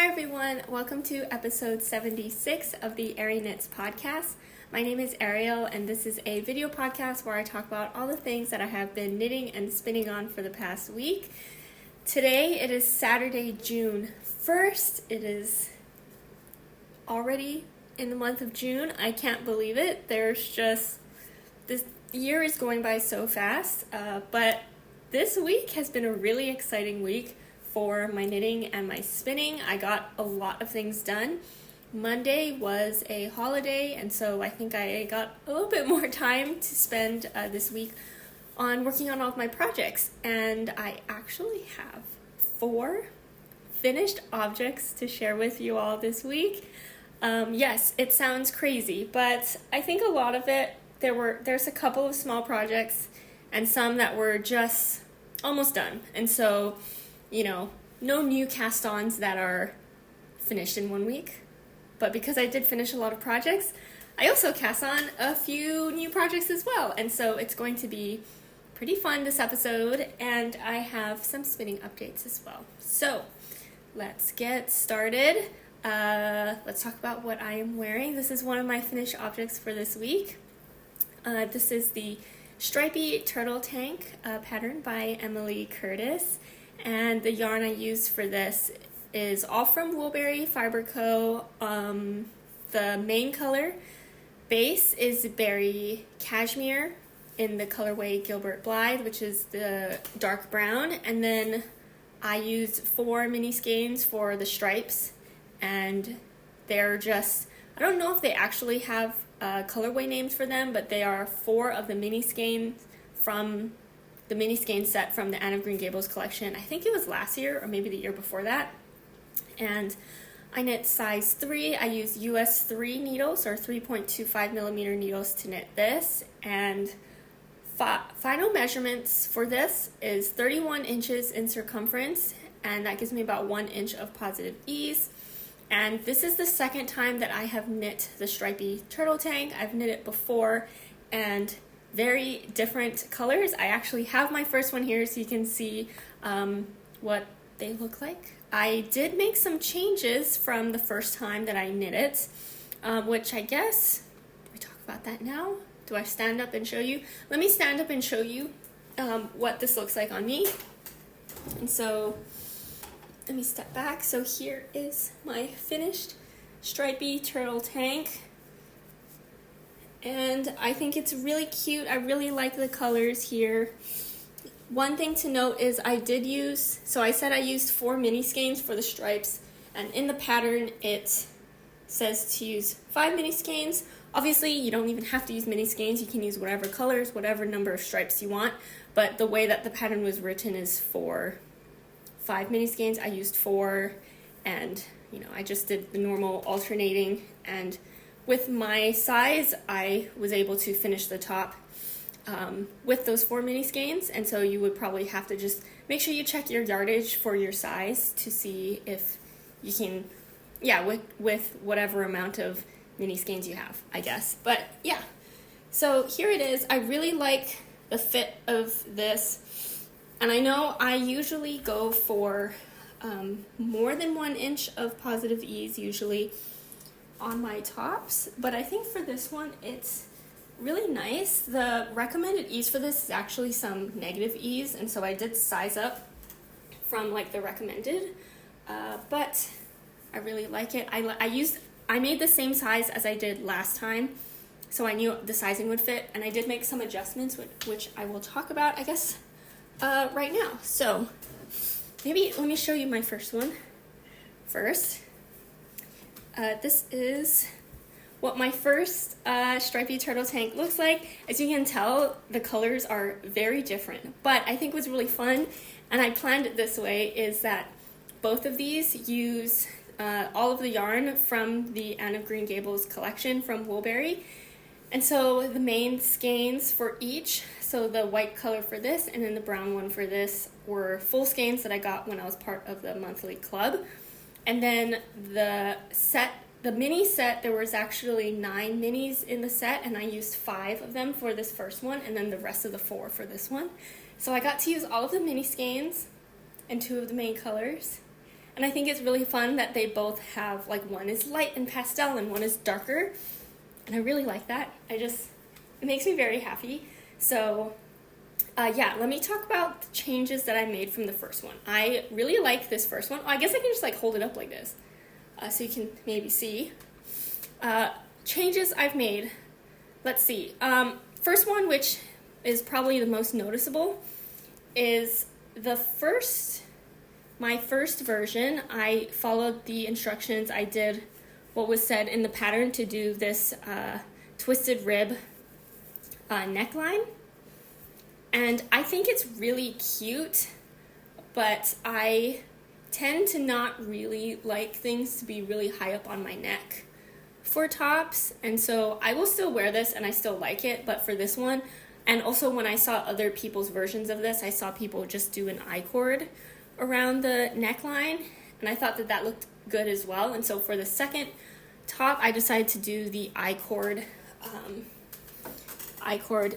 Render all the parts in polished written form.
Hi everyone, welcome to episode 76 of the Arieknits podcast. My name is Ariel and this is a video podcast where I talk about all the things that I have been knitting and spinning on for the past week. Today it is Saturday, June 1st. It is already in the month of June. I can't believe it. This year is going by so fast, but this week has been a really exciting week for my knitting and my spinning. I got a lot of things done. Monday was a holiday, and so I think I got a little bit more time to spend this week on working on all of my projects. And I actually have 4 finished objects to share with you all this week. Yes, it sounds crazy, but I think a lot of it, there's a couple of small projects and some that were just almost done. And so, no new cast-ons that are finished in 1 week. But because I did finish a lot of projects, I also cast on a few new projects as well. And so it's going to be pretty fun this episode, and I have some spinning updates as well. So let's get started. Let's talk about what I am wearing. This is one of my finished objects for this week. This is the Stripey Turtle Tank pattern by Emily Curtis. And the yarn I used for this is all from Woolberry Fiber Co. The main color base is berry cashmere in the colorway Gilbert Blythe, which is the dark brown. And then I used 4 mini skeins for the stripes. And they're just, I don't know if they actually have colorway names for them, but they are 4 of the mini skeins from the mini skein set from the Anne of Green Gables collection. I think it was last year or maybe the year before that. And I knit size 3. I use US 3 needles or 3.25 millimeter needles to knit this. And final measurements for this is 31 inches in circumference, and that gives me about 1 inch of positive ease. And this is the second time that I have knit the Stripey Turtle Tank. I've knit it before, and very different colors. I actually have my first one here so you can see what they look like. I did make some changes from the first time that I knit it, which I guess, do we talk about that now? Do I stand up and show you? Let me stand up and show you what this looks like on me. And so, let me step back. So here is my finished Stripey Turtle Tank. And I think it's really cute. I really like the colors here. One thing to note is I used 4 mini skeins for the stripes, and in the pattern it says to use 5 mini skeins. Obviously you don't even have to use mini skeins. You can use whatever colors, whatever number of stripes you want, but the way that the pattern was written is for 5 mini skeins. I used 4, and I just did the normal alternating, and with my size, I was able to finish the top with those 4 mini skeins, and so you would probably have to just make sure you check your yardage for your size to see if you can, with whatever amount of mini skeins you have, I guess. But yeah, so here it is. I really like the fit of this, and I know I usually go for more than 1 inch of positive ease usually on my tops, but I think for this one it's really nice. The recommended ease for this is actually some negative ease, and so I did size up from the recommended, but I really like it. I made the same size as I did last time, so I knew the sizing would fit, and I did make some adjustments which I will talk about, I guess, right now. So maybe let me show you my first one first. This is what my first Stripey Turtle Tank looks like. As you can tell, the colors are very different, but I think what's really fun, and I planned it this way, is that both of these use all of the yarn from the Anne of Green Gables collection from Woolberry. And so the main skeins for each, so the white color for this and then the brown one for this, were full skeins that I got when I was part of the monthly club. And then the mini set, there was actually 9 minis in the set, and I used 5 of them for this first one, and then the rest of the 4 for this one. So I got to use all of the mini skeins and 2 of the main colors. And I think it's really fun that they both have, like, one is light and pastel and one is darker. And I really like that. It makes me very happy. So, yeah, let me talk about the changes that I made from the first one. I really like this first one. I guess I can just, like, hold it up like this so you can maybe see. Changes I've made. Let's see. First one, which is probably the most noticeable, is my first version. I followed the instructions. I did what was said in the pattern to do this twisted rib neckline. And I think it's really cute, but I tend to not really like things to be really high up on my neck for tops. And so I will still wear this and I still like it, but for this one, and also when I saw other people's versions of this, I saw people just do an I-cord around the neckline, and I thought that that looked good as well. And so for the second top, I decided to do the I-cord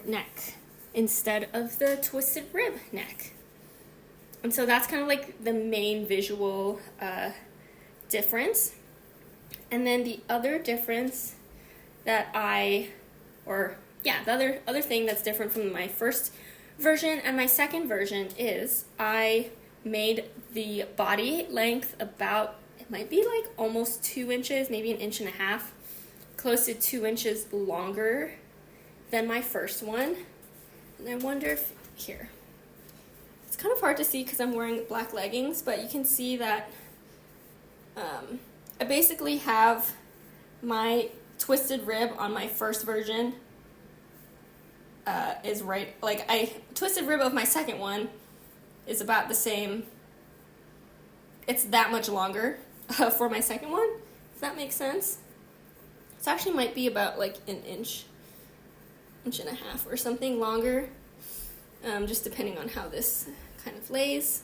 neck instead of the twisted rib neck. And so that's kind of like the main visual difference. And then the other difference that the other thing that's different from my first version and my second version is I made the body length about, it might be like almost 2 inches, maybe 1.5 inches, close to 2 inches longer than my first one. And I wonder if, here, it's kind of hard to see because I'm wearing black leggings, but you can see that I basically have my twisted rib on my first version is right, like twisted rib of my second one is about the same. It's that much longer for my second one, if that makes sense. It actually might be about like 1 inch, 1.5 inches or something longer, just depending on how this kind of lays.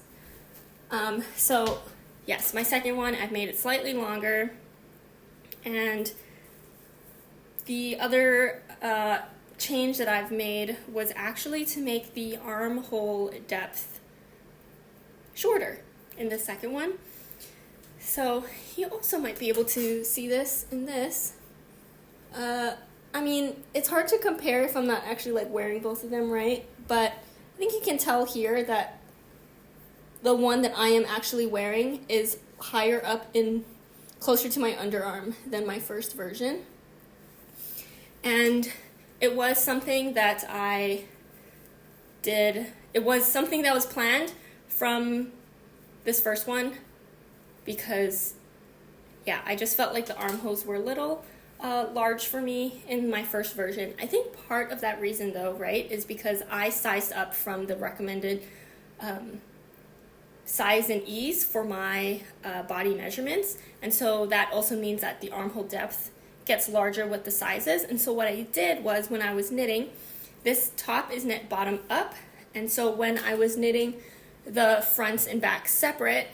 So yes, my second one, I've made it slightly longer, and the other change that I've made was actually to make the armhole depth shorter in the second one. So you also might be able to see this in this. I mean, it's hard to compare if I'm not actually like wearing both of them, right? But I think you can tell here that the one that I am actually wearing is higher up in, closer to my underarm than my first version. And it was something that I did, it was something that was planned from this first one because, yeah, I just felt like the armholes were a little large for me in my first version. I think part of that reason, though, right, is because I sized up from the recommended size and ease for my body measurements, and so that also means that the armhole depth gets larger with the sizes. And so what I did was, when I was knitting, this top is knit bottom up, and so when I was knitting the fronts and backs separate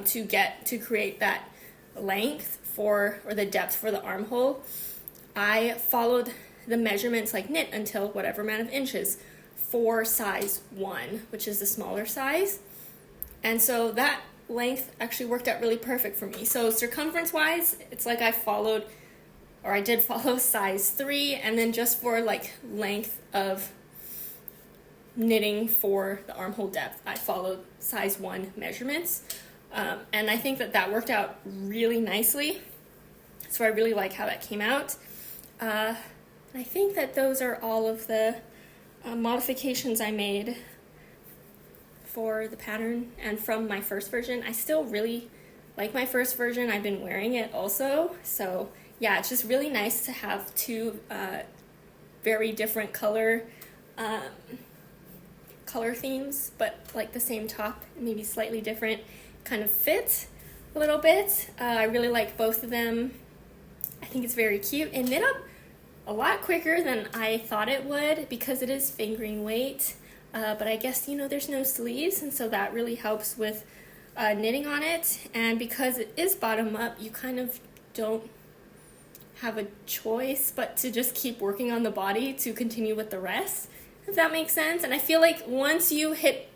to create that length or the depth for the armhole, I followed the measurements like knit until whatever amount of inches for size 1, which is the smaller size. And so that length actually worked out really perfect for me. So circumference wise, it's like I did follow size 3, and then just for like length of knitting for the armhole depth, I followed size 1 measurements. And I think that worked out really nicely. So I really like how that came out. I think that those are all of the modifications I made for the pattern and from my first version. I still really like my first version. I've been wearing it also. So yeah, it's just really nice to have two very different color themes, but like the same top, maybe slightly different kind of fit a little bit. I really like both of them. I think it's very cute and knit up a lot quicker than I thought it would because it is fingering weight. But I guess, there's no sleeves, and so that really helps with knitting on it. And because it is bottom up, you kind of don't have a choice but to just keep working on the body to continue with the rest, if that makes sense. And I feel like once you hit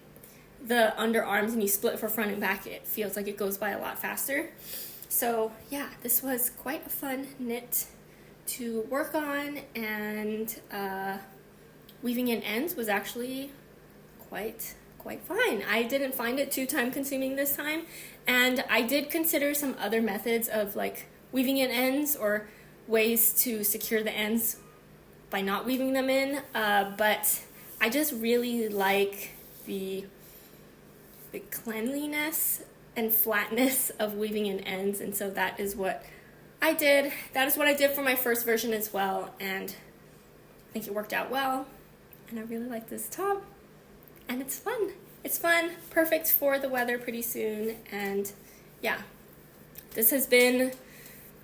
the underarms and you split for front and back, it feels like it goes by a lot faster. So yeah, this was quite a fun knit to work on, and weaving in ends was actually quite fine. I didn't find it too time consuming this time, and I did consider some other methods of like weaving in ends or ways to secure the ends by not weaving them in, but I just really like the cleanliness and flatness of weaving in ends, and so that is what I did. That is what I did for my first version as well, and I think it worked out well, and I really like this top, and it's fun. It's fun, perfect for the weather pretty soon, and yeah, this has been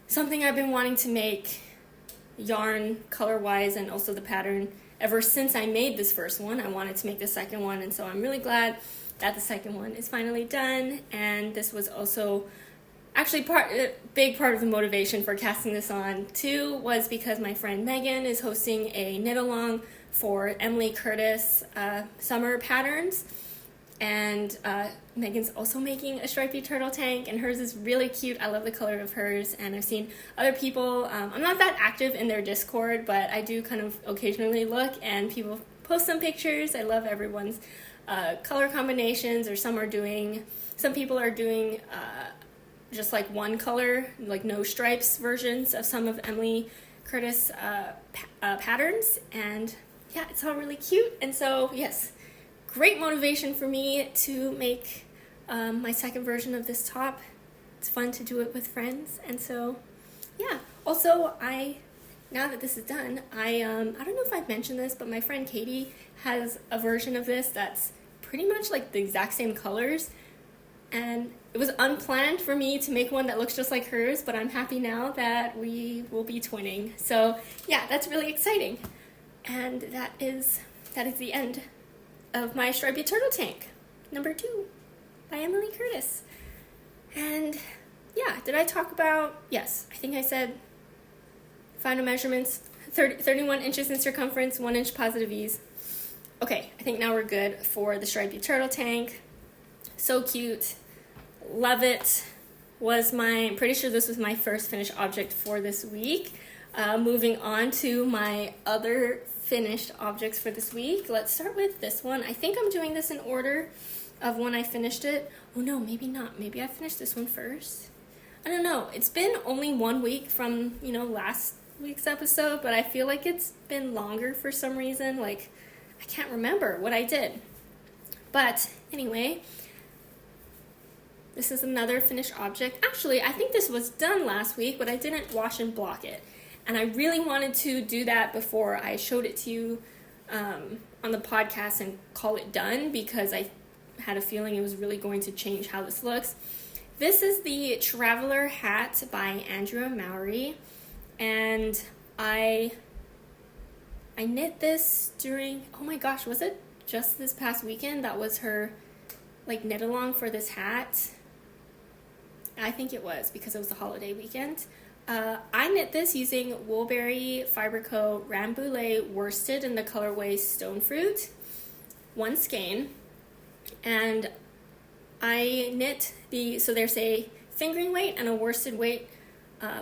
something I've been wanting to make, yarn color-wise and also the pattern, ever since I made this first one. I wanted to make the second one, and so I'm really glad that the second one is finally done. And this was also actually a big part of the motivation for casting this on too, was because my friend Megan is hosting a knit along for Emily Curtis summer patterns, and Megan's also making a stripy turtle tank, and hers is really cute. I love the color of hers, and I've seen other people, I'm not that active in their Discord, but I do kind of occasionally look, and people post some pictures. I love everyone's color combinations, or some people are doing just like one color, like no stripes versions of some of Emily Curtis patterns, and yeah, it's all really cute. And so yes, great motivation for me to make my second version of this top. It's fun to do it with friends, and so yeah. Also, now that this is done, I don't know if I've mentioned this, but my friend Katie has a version of this that's pretty much like the exact same colors, and it was unplanned for me to make one that looks just like hers, but I'm happy now that we will be twinning. So yeah, that's really exciting. And that is the end of my stripy turtle tank number 2 by Emily Curtis. And yeah, did I talk about, yes, I think I said final measurements, 31 inches in circumference, 1 inch positive ease. Okay, I think now we're good for the stripy turtle tank. So cute. Love it. I'm pretty sure this was my first finished object for this week. Moving on to my other finished objects for this week. Let's start with this one. I think I'm doing this in order of when I finished it. Oh no, maybe not. Maybe I finished this one first. I don't know. It's been only 1 week from, last week's episode, but I feel like it's been longer for some reason. Like, I can't remember what I did. But anyway, this is another finished object. Actually, I think this was done last week, but I didn't wash and block it. And I really wanted to do that before I showed it to you on the podcast and call it done, because I had a feeling it was really going to change how this looks. This is the Traveler hat by Andrea Mowry, and I knit this during, oh my gosh, was it just this past weekend? That was her knit along for this hat. I think it was, because it was the holiday weekend. I knit this using Woolberry Fiber Co. Rambouillet worsted in the colorway Stone Fruit, 1 skein, and I knit so there's a fingering weight and a worsted weight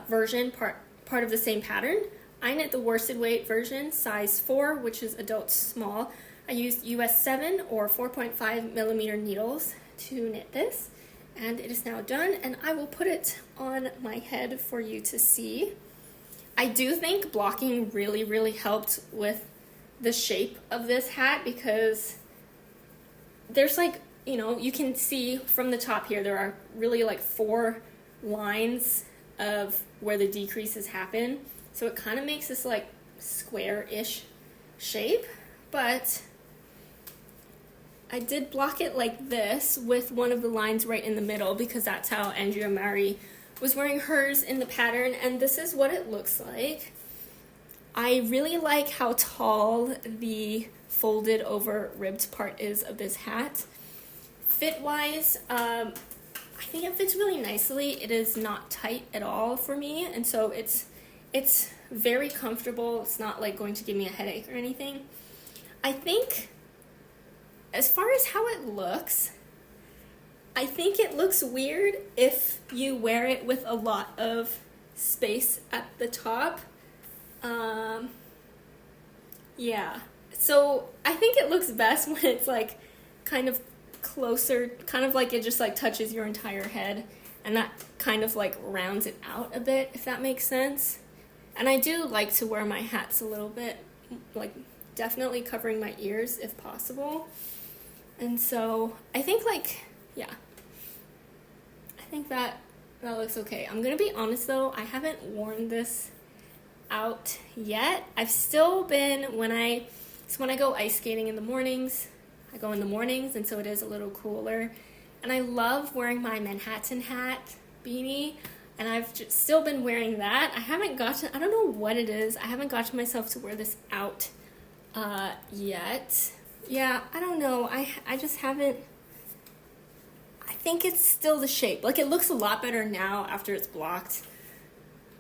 version, part of the same pattern. I knit the worsted weight version, size 4, which is adult small. I used US 7 or 4.5 millimeter needles to knit this, and it is now done, and I will put it on my head for you to see. I do think blocking really, really helped with the shape of this hat, because there's you can see from the top here, there are really 4 lines of where the decreases happen. So it kind of makes this square-ish shape, but I did block it like this with one of the lines right in the middle, because that's how Andrea Mowry was wearing hers in the pattern, and this is what it looks like. I really like how tall the folded over ribbed part is of this hat. Fit-wise, I think it fits really nicely. It is not tight at all for me, and so it's very comfortable. It's not going to give me a headache or anything. I think as far as how it looks, I think it looks weird if you wear it with a lot of space at the top. Yeah. So I think it looks best when it's like kind of closer, kind of like it just like touches your entire head, and that kind of like rounds it out a bit, if that makes sense. And I do like to wear my hats a little bit, like definitely covering my ears if possible. And so I think like, yeah, I think that looks okay. I'm gonna be honest though, I haven't worn this out yet. I've still been, when I go ice skating in the mornings, I go in the mornings, and so it is a little cooler. And I love wearing my Manhattan hat beanie, and I've still been wearing that. I haven't gotten, I don't know what it is, I haven't gotten myself to wear this out yet. Yeah, I don't know, I just haven't. I think it's still the shape. Like, it looks a lot better now after it's blocked,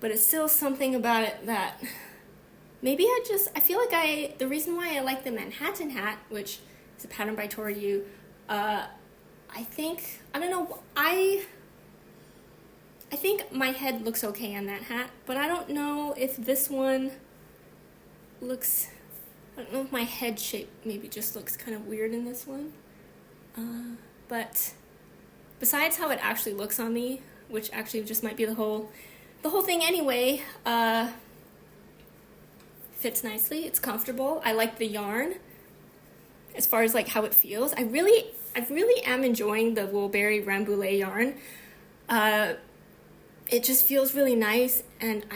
but it's still something about it that maybe I feel like the reason why I like the Manhattan hat, which is a pattern by Tori Yu, I think, I don't know, I think my head looks okay on that hat, but I don't know if this one looks, I don't know if my head shape maybe just looks kind of weird in this one. But besides how it actually looks on me, which actually just might be the whole thing anyway, fits nicely, it's comfortable. I like the yarn as far as like how it feels. I really am enjoying the Woolberry Rambouillet yarn. It just feels really nice, and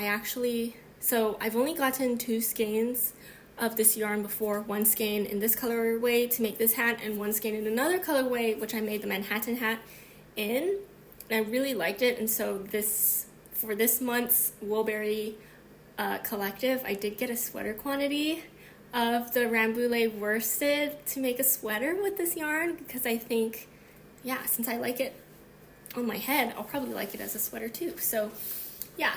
so I've only gotten 2 skeins of this yarn before, 1 skein in this colorway to make this hat, and 1 skein in another colorway, which I made the Manhattan hat in, and I really liked it. And so for this month's Woolberry collective, I did get a sweater quantity of the Rambouillet worsted to make a sweater with this yarn, because I think, yeah, since I like it on my head, I'll probably like it as a sweater too. So yeah,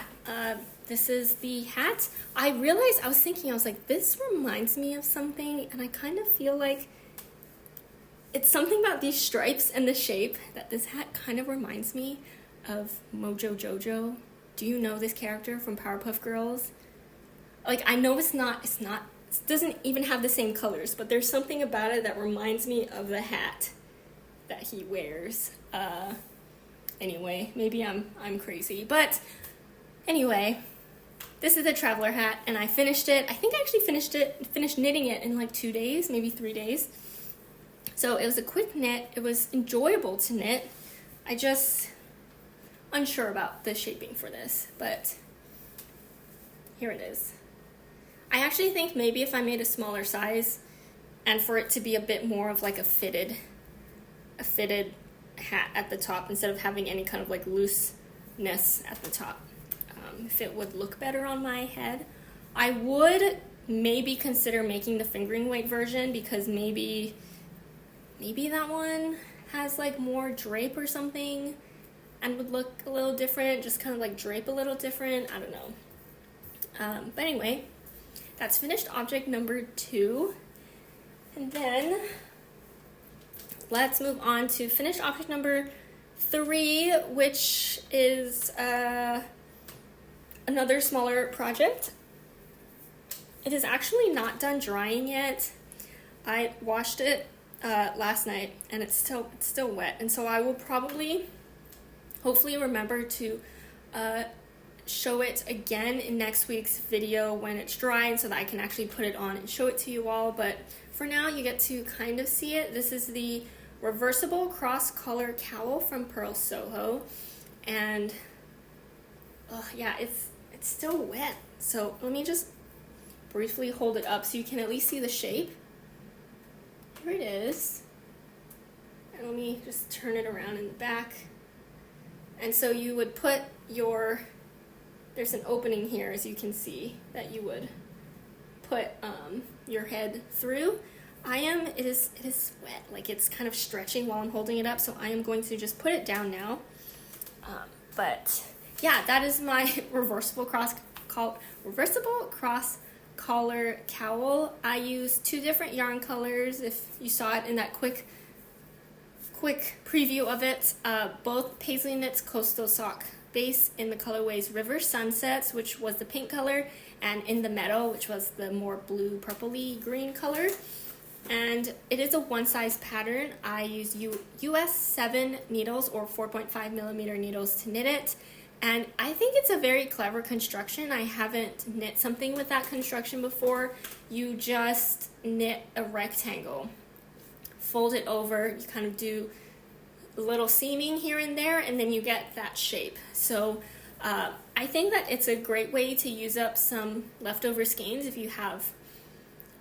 this is the hat. I realized, I was like, this reminds me of something, and I kind of feel like it's something about these stripes and the shape that this hat kind of reminds me of Mojo Jojo. Do you know this character from Powerpuff Girls? Like, I know it doesn't even have the same colors, but there's something about it that reminds me of the hat that he wears. Anyway, maybe I'm crazy, but anyway, this is a traveler hat, and I finished it. I think I actually finished knitting it in like 2 days, maybe 3 days. So it was a quick knit. It was enjoyable to knit. I just unsure about the shaping for this, but here it is. I actually think maybe if I made a smaller size, and for it to be a bit more of like a fitted hat at the top instead of having any kind of like looseness at the top, if it would look better on my head. I would maybe consider making the fingering weight version, because maybe that one has like more drape or something and would look a little different, just kind of like drape a little different. I don't know. But anyway, that's finished object number 2. And then let's move on to finished object number 3, which is another smaller project. It is actually not done drying yet. I washed it last night, and it's still wet, and so I will hopefully remember to show it again in next week's video when it's drying, so that I can actually put it on and show it to you all. But for now, you get to kind of see it. This is the Reversible Cross Color Cowl from Purl Soho, and yeah, it's still wet. So let me just briefly hold it up so you can at least see the shape. Here it is. And let me just turn it around in the back. And so you would put there's an opening here, as you can see, that you would put your head through. It is wet, like it's kind of stretching while I'm holding it up, so I am going to just put it down now. But yeah, that is my reversible cross collar cowl. I used 2 different yarn colors, if you saw it in that quick preview of it. Both Pasley Knits Coastal Sock base in the colorways River Sunsets, which was the pink color, and in the Meadow, which was the more blue purpley green color. And it is a one size pattern. I use US 7 needles or 4.5 millimeter needles to knit it. And I think it's a very clever construction. I haven't knit something with that construction before. You just knit a rectangle, fold it over, you kind of do a little seaming here and there, and then you get that shape. So I think that it's a great way to use up some leftover skeins if you have.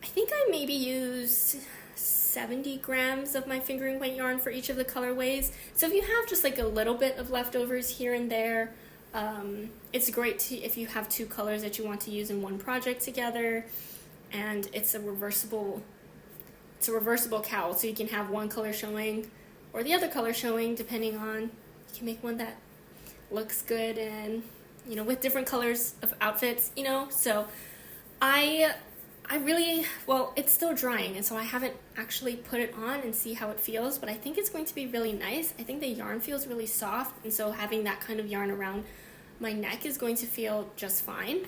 I think I maybe used 70 grams of my fingering weight yarn for each of the colorways. So if you have just like a little bit of leftovers here and there, it's great if you have 2 colors that you want to use in one project together. And it's a reversible cowl, so you can have one color showing or the other color showing, depending on, you can make one that looks good and, you know, with different colors of outfits, you know. So I really, well, it's still drying, and so I haven't actually put it on and see how it feels, but I think it's going to be really nice. I think the yarn feels really soft, and so having that kind of yarn around my neck is going to feel just fine.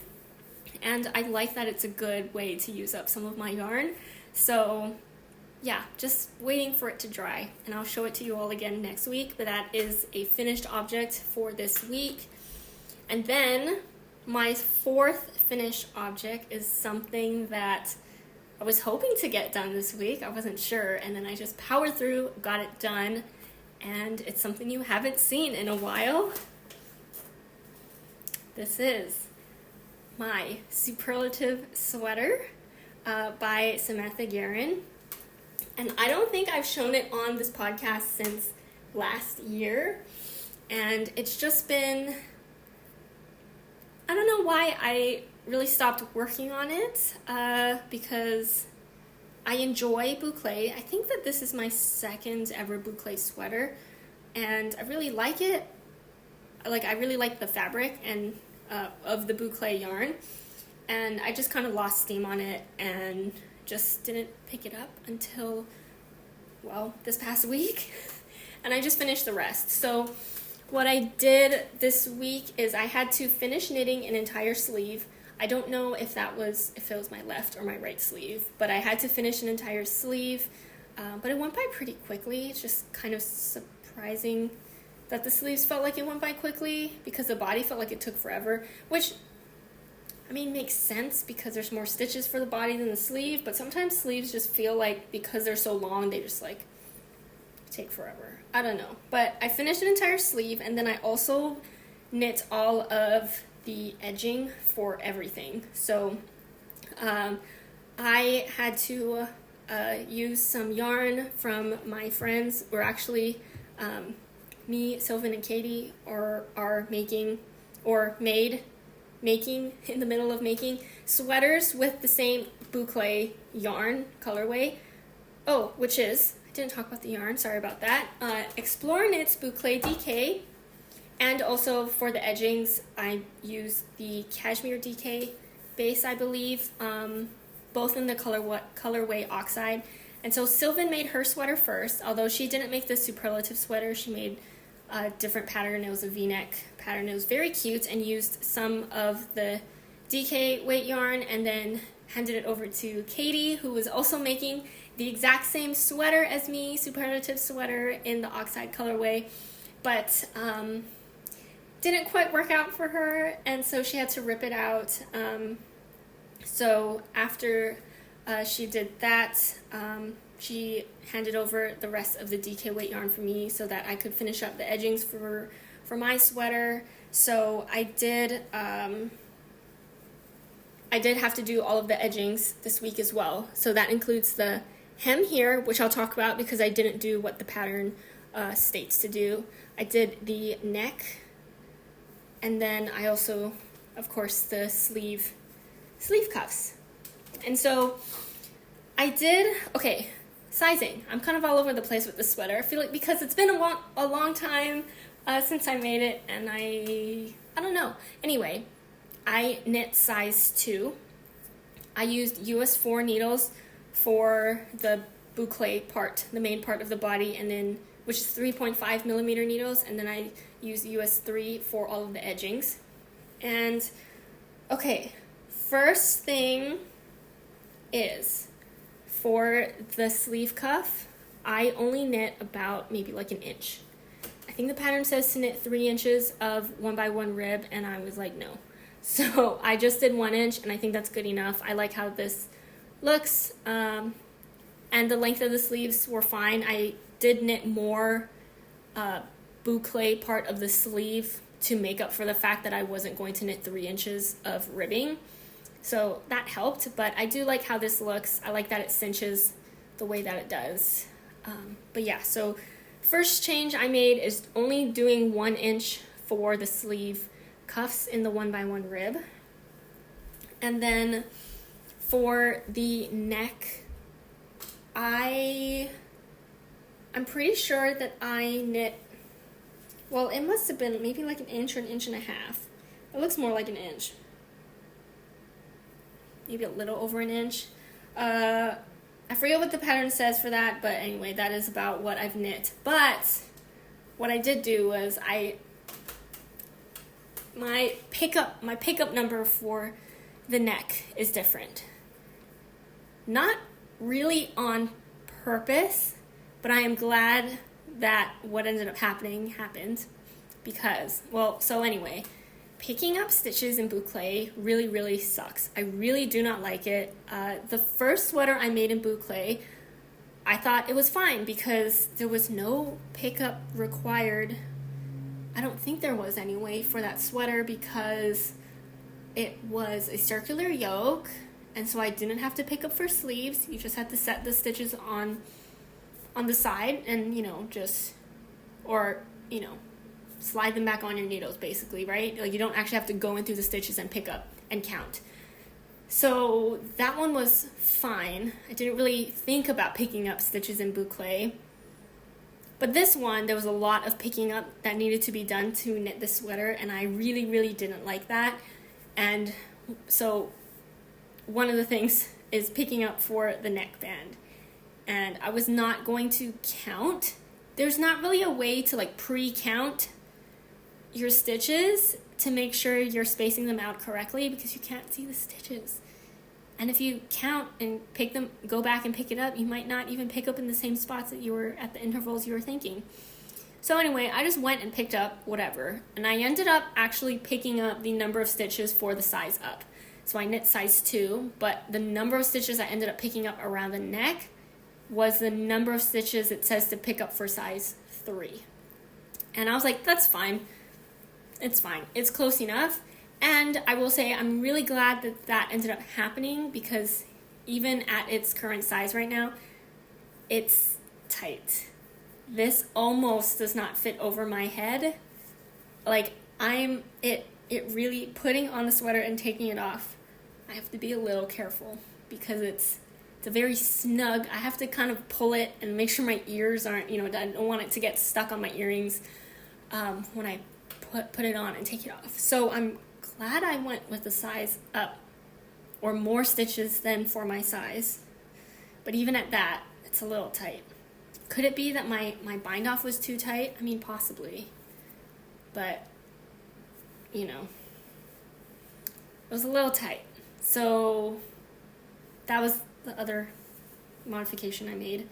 And I like that it's a good way to use up some of my yarn. So yeah, just waiting for it to dry, and I'll show it to you all again next week, but that is a finished object for this week. And then my 4th finished object is something that I was hoping to get done this week. I wasn't sure, and then I just powered through, got it done, and it's something you haven't seen in a while. This is my Superlative sweater by Samantha Guerin. And I don't think I've shown it on this podcast since last year. And it's just been, I don't know why I really stopped working on it, because I enjoy Boucle. I think that this is my 2nd ever Boucle sweater, and I really like it. Like, I really like the fabric and of the Boucle yarn, and I just kind of lost steam on it and just didn't pick it up until, well, this past week. And I just finished the rest. So what I did this week is I had to finish knitting an entire sleeve. I don't know if it was my left or my right sleeve, but I had to finish an entire sleeve. But it went by pretty quickly. It's just kind of surprising that the sleeves felt like it went by quickly, because the body felt like it took forever, which, I mean, makes sense because there's more stitches for the body than the sleeve, but sometimes sleeves just feel like, because they're so long, they just like take forever. I don't know. But I finished an entire sleeve, and then I also knit all of the edging for everything. So I had to use some yarn from my friends. We're actually, me, Sylvan, and Katie are making in the middle of making sweaters with the same Boucle yarn colorway. Oh, which is, I didn't talk about the yarn, sorry about that. Explore Knits Boucle DK, and also for the edgings, I used the Cashmere DK base, I believe, both in the colorway Oxide. And so Sylvan made her sweater first, although she didn't make the Superlative sweater. She made a different pattern. It was a V-neck pattern. It was very cute, and used some of the DK weight yarn, and then handed it over to Katie, who was also making the exact same sweater as me, Superlative sweater in the Oxide colorway, but didn't quite work out for her, and so she had to rip it out. So after she did that, she handed over the rest of the DK weight yarn for me so that I could finish up the edgings for my sweater. So I did have to do all of the edgings this week as well. So that includes the hem here, which I'll talk about because I didn't do what the pattern states to do. I did the neck, and then I also, of course, the sleeve cuffs. And so I did, okay, sizing. I'm kind of all over the place with this sweater. I feel like because it's been a long time since I made it, and I don't know. Anyway, I knit size 2, I used US 4 needles for the boucle part, the main part of the body, and then which is 3.5 millimeter needles, and then I used US 3 for all of the edgings. And okay, first thing is for the sleeve cuff, I only knit about maybe like an inch. I think the pattern says to knit 3 inches of 1x1 rib, and I was like, no. So I just did 1 inch, and I think that's good enough. I like how this looks, and the length of the sleeves were fine. I did knit more boucle part of the sleeve to make up for the fact that I wasn't going to knit 3 inches of ribbing. So that helped, but I do like how this looks. I like that it cinches the way that it does. But yeah, so first change I made is only doing 1 inch for the sleeve cuffs in the 1x1 rib. And then for the neck, I'm pretty sure that I knit, well, it must have been maybe like an inch or an inch and a half. It looks more like an inch. Maybe a little over an inch. I forget what the pattern says for that, but anyway, that is about what I've knit. But what I did do was my pickup number for the neck is different. Not really on purpose, but I am glad that what ended up happened because, well, so anyway, picking up stitches in boucle really, really sucks. I really do not like it. The first sweater I made in boucle, I thought it was fine because there was no pickup required. I don't think there was anyway for that sweater because it was a circular yoke, and so I didn't have to pick up for sleeves. You just had to set the stitches on the side and, slide them back on your needles, basically, right? Like, you don't actually have to go in through the stitches and pick up and count. So that one was fine. I didn't really think about picking up stitches in boucle. But this one, there was a lot of picking up that needed to be done to knit the sweater, and I really, really didn't like that. And so one of the things is picking up for the neckband. And I was not going to count. There's not really a way to pre-count your stitches to make sure you're spacing them out correctly because you can't see the stitches. And if you count and go back and pick it up, you might not even pick up in the same spots that you were at the intervals you were thinking. So anyway, I just went and picked up whatever. And I ended up actually picking up the number of stitches for the size up. So I knit size 2, but the number of stitches I ended up picking up around the neck was the number of stitches it says to pick up for size 3. And I was like, that's fine. It's fine. It's close enough. And I will say I'm really glad that that ended up happening because even at its current size right now, it's tight. This almost does not fit over my head. It really, putting on the sweater and taking it off, I have to be a little careful because it's a very snug. I have to kind of pull it and make sure my ears aren't, I don't want it to get stuck on my earrings when I put it on and take it off. So I'm glad I went with the size up or more stitches than for my size. But even at that, it's a little tight. Could it be that my bind off was too tight? I mean, possibly. But, it was a little tight. So that was the other modification I made.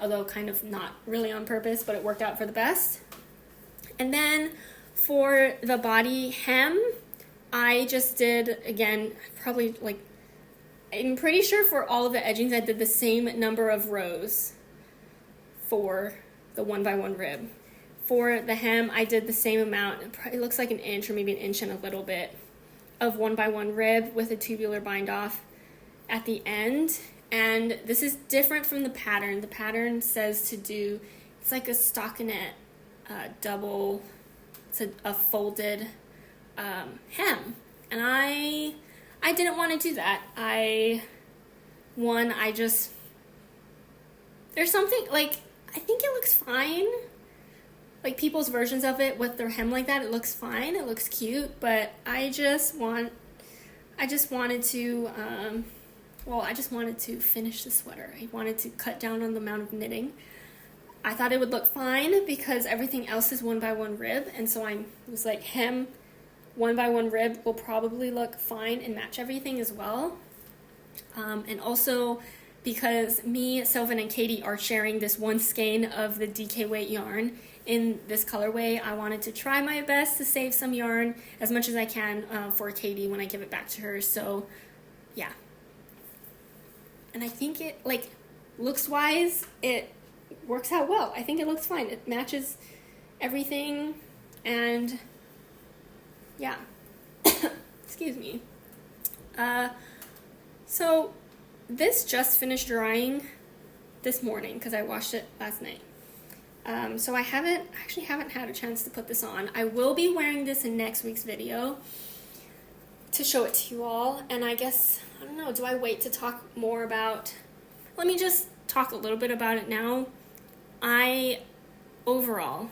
Although kind of not really on purpose, but it worked out for the best. And then for the body hem, I just did, again, I'm pretty sure for all of the edgings I did the same number of rows for the 1x1 rib. For the hem, I did the same amount. It looks like an inch or maybe an inch and a little bit of 1x1 rib with a tubular bind off at the end. And this is different from the pattern. The pattern says to do, it's like a stockinette double, it's a folded hem. And I didn't want to do that. There's something, I think it looks fine. People's versions of it with their hem like that, it looks fine, it looks cute, but I I just wanted to, I just wanted to finish the sweater. I wanted to cut down on the amount of knitting. I thought it would look fine because everything else is 1x1 rib, and so I was like, hem 1x1 rib will probably look fine and match everything as well. And also because me, Sylvan, and Katie are sharing this one skein of the DK weight yarn in this colorway, I wanted to try my best to save some yarn as much as I can for Katie when I give it back to her. So yeah, and I think it, like, looks wise, it works out well. I think it looks fine. It matches everything, and yeah. Excuse me. So this just finished drying this morning because I washed it last night. So I haven't had a chance to put this on. I will be wearing this in next week's video to show it to you all, and I guess, I don't know, do I wait to talk more about, let me just talk a little bit about it now. Overall,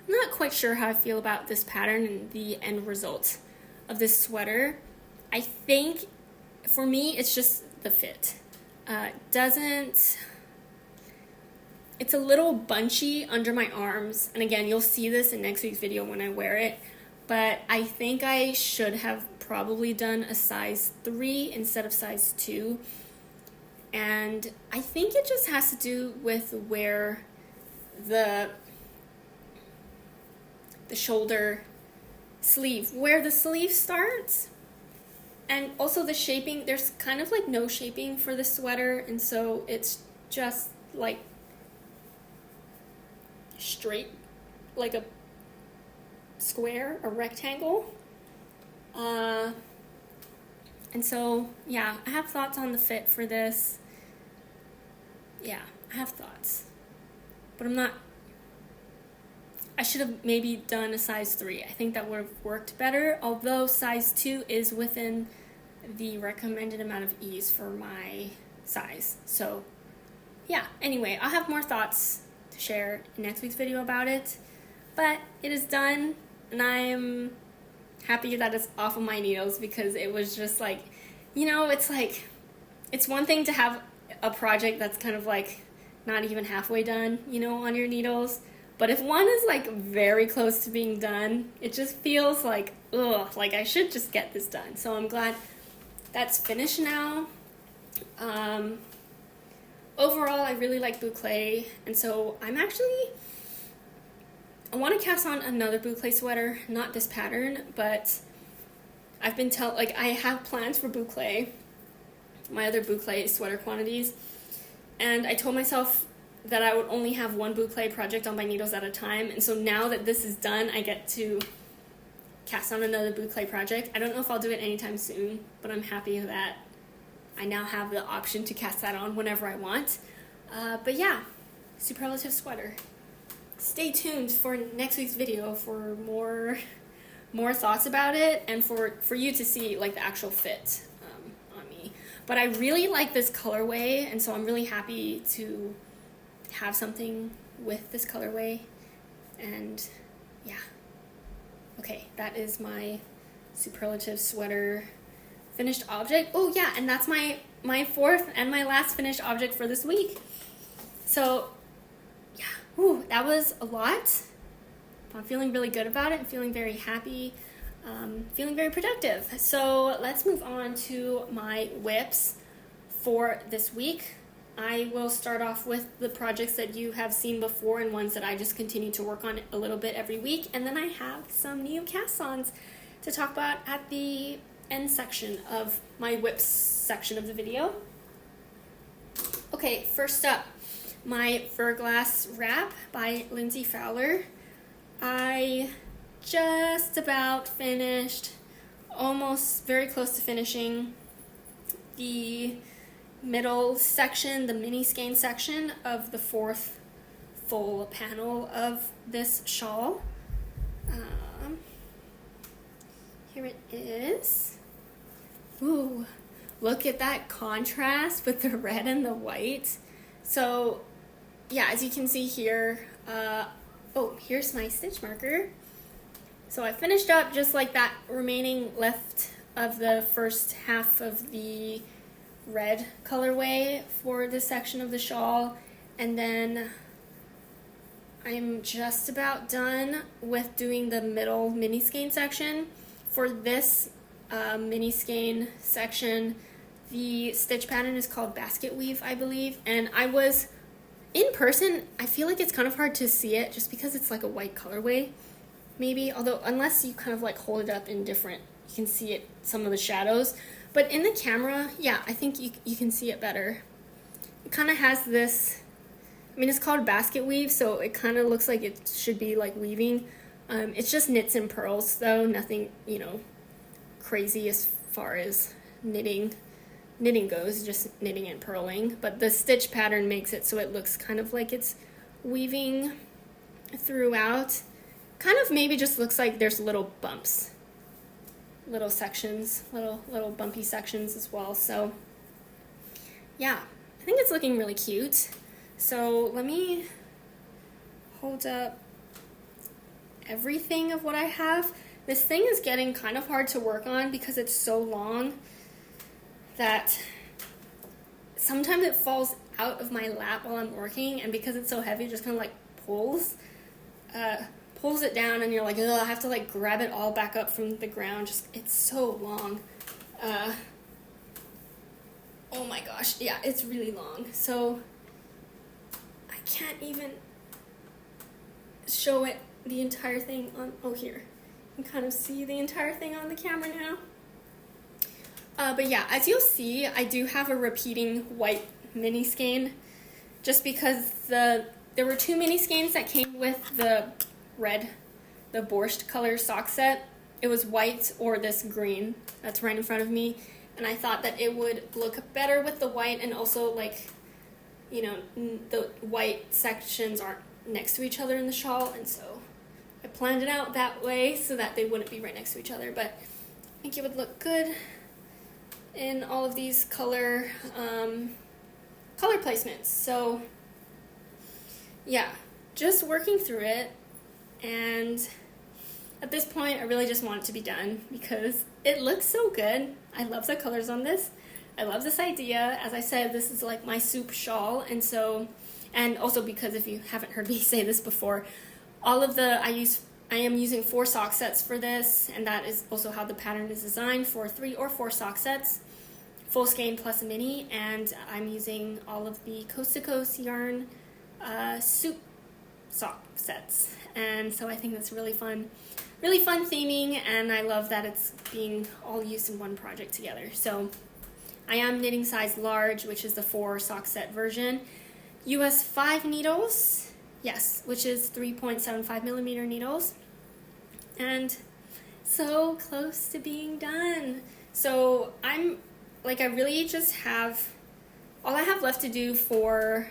I'm not quite sure how I feel about this pattern and the end result of this sweater. I think, for me, it's just the fit. It's a little bunchy under my arms, and again, you'll see this in next week's video when I wear it, but I think I should have probably done a size 3 instead of size 2, and I think it just has to do with where the shoulder sleeve, where the sleeve starts, and also the shaping. There's kind of like no shaping for the sweater, and so it's just like straight, like a square, a rectangle. And so yeah, I have thoughts on the fit for this. Yeah, I have thoughts, but I should have maybe done a size 3. I think that would have worked better, although size 2 is within the recommended amount of ease for my size. So yeah, anyway, I'll have more thoughts to share in next week's video about it, but it is done, and I'm happy that it's off of my needles, because it was just like, you know, it's like, it's one thing to have a project that's kind of like not even halfway done, you know, on your needles. But if one is like very close to being done, it just feels like, ugh, like I should just get this done. So I'm glad that's finished now. Overall, I really like Boucle, and so I want to cast on another Boucle sweater, not this pattern, but I've been I have plans for Boucle, my other Boucle sweater quantities, and I told myself that I would only have one Boucle project on my needles at a time, and so now that this is done, I get to cast on another Boucle project. I don't know if I'll do it anytime soon, but I'm happy that I now have the option to cast that on whenever I want. But yeah, Superlative sweater. Stay tuned for next week's video for more thoughts about it, and for you to see like the actual fit on me. But I really like this colorway, and so I'm really happy to have something with this colorway. And yeah, okay, that is my Superlative sweater finished object. Oh yeah, and that's my fourth and my last finished object for this week. So yeah, whew, that was a lot. I'm feeling really good about it. I'm feeling very happy, feeling very productive. So let's move on to my whips for this week. I will start off with the projects that you have seen before and ones that I just continue to work on a little bit every week. And then I have some new cast-ons to talk about at the end section of my whips section of the video. Okay, first up, my Verglas wrap by Lindsey Fowler. I just about finished, almost very close to finishing the middle section, the mini skein section of the fourth full panel of this shawl. Here it is. Ooh, look at that contrast with the red and the white. So yeah, as you can see here, here's my stitch marker. So I finished up just like that remaining left of the first half of the red colorway for this section of the shawl, and then I'm just about done with doing the middle mini skein section. For this mini skein section, the stitch pattern is called basket weave, I believe, and in person, I feel like it's kind of hard to see it just because it's like a white colorway, maybe, although unless you kind of like hold it up in different, you can see it, some of the shadows, but in the camera, yeah, I think you can see it better. It kind of has this, I mean, it's called basket weave, so it kind of looks like it should be like weaving. It's just knits and purls, though, nothing, crazy as far as knitting goes, just knitting and purling. But the stitch pattern makes it so it looks kind of like it's weaving throughout. Kind of maybe just looks like there's little bumps, little sections, little bumpy sections as well. So yeah, I think it's looking really cute. So let me hold up everything of what I have. This thing is getting kind of hard to work on because it's so long that sometimes it falls out of my lap while I'm working, and because it's so heavy, it just kind of like pulls it down, and you're like, ugh, I have to like grab it all back up from the ground. Just, it's so long. Oh my gosh, yeah, it's really long. So I can't even show it the entire thing on, oh here. You can kind of see the entire thing on the camera now. But yeah, as you'll see, I do have a repeating white mini skein, just because there were 2 mini skeins that came with the borscht color sock set. It was white or this green that's right in front of me, and I thought that it would look better with the white, and also like, the white sections aren't next to each other in the shawl, and so I planned it out that way so that they wouldn't be right next to each other. But I think it would look good in all of these color placements. So yeah, just working through it, and at this point I really just want it to be done because it looks so good. I love the colors on this. I love this idea. As I said, this is like my soup shawl, and also because if you haven't heard me say this before, I am using 4 sock sets for this, and that is also how the pattern is designed, for 3 or 4 sock sets, full skein plus a mini, and I'm using all of the Coast to Coast yarn soup sock sets, and so I think that's really fun theming, and I love that it's being all used in one project together. So I am knitting size large, which is the 4 sock set version, US 5 needles, yes, which is 3.75 millimeter needles, and so close to being done. So I really just all I have left to do for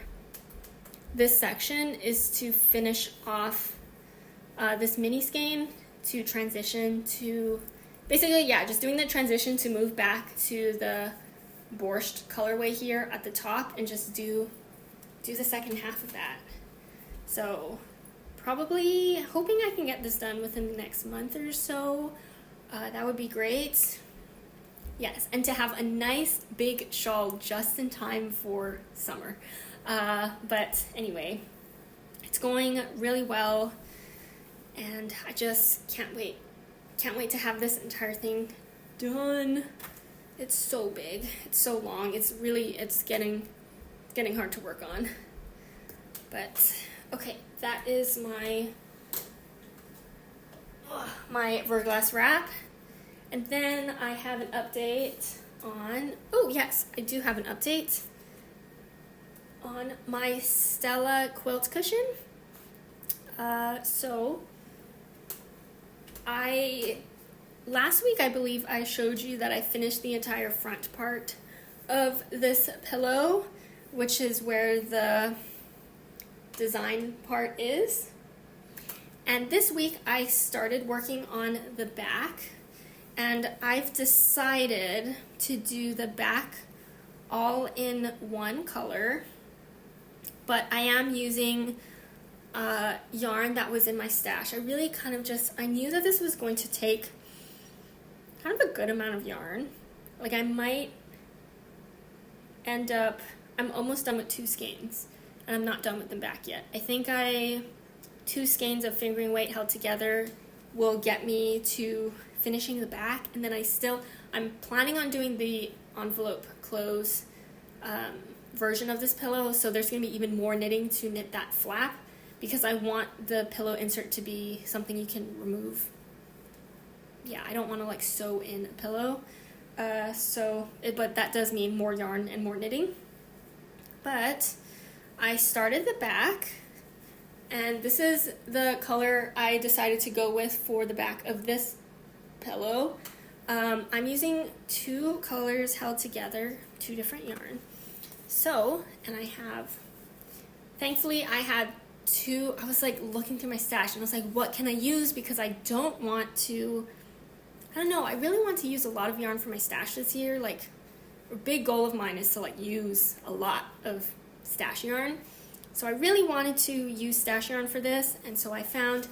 this section is to finish off this mini skein to transition to, basically, yeah, just doing the transition to move back to the borscht colorway here at the top and just do the second half of that. So probably hoping I can get this done within the next month or so. That would be great. Yes, and to have a nice big shawl just in time for summer. But anyway, it's going really well, and I just can't wait to have this entire thing done. It's so big, it's so long, it's getting hard to work on. But okay, that is my Verglas wrap. And then I have an update on, oh yes, I do have an update on my Stella quilt cushion. So last week I believe I showed you that I finished the entire front part of this pillow, which is where the design part is. And this week I started working on the back, and I've decided to do the back all in one color, but I am using yarn that was in my stash. I really kind of I knew that this was going to take kind of a good amount of yarn. Like I might end up, I'm almost done with 2 skeins, and I'm not done with the back yet. I think 2 skeins of fingering weight held together will get me to finishing the back, and then I'm planning on doing the envelope close version of this pillow, so there's going to be even more knitting to knit that flap, because I want the pillow insert to be something you can remove. Yeah, I don't want to like sew in a pillow, but that does mean more yarn and more knitting. But I started the back, and this is the color I decided to go with for the back of this pillow. I'm using 2 colors held together, 2 different yarn. So, and thankfully I had 2, I was like looking through my stash and I was like, what can I use? Because I don't want to, I don't know, I really want to use a lot of yarn for my stash this year. Like, a big goal of mine is to like use a lot of stash yarn. So I really wanted to use stash yarn for this, and so I found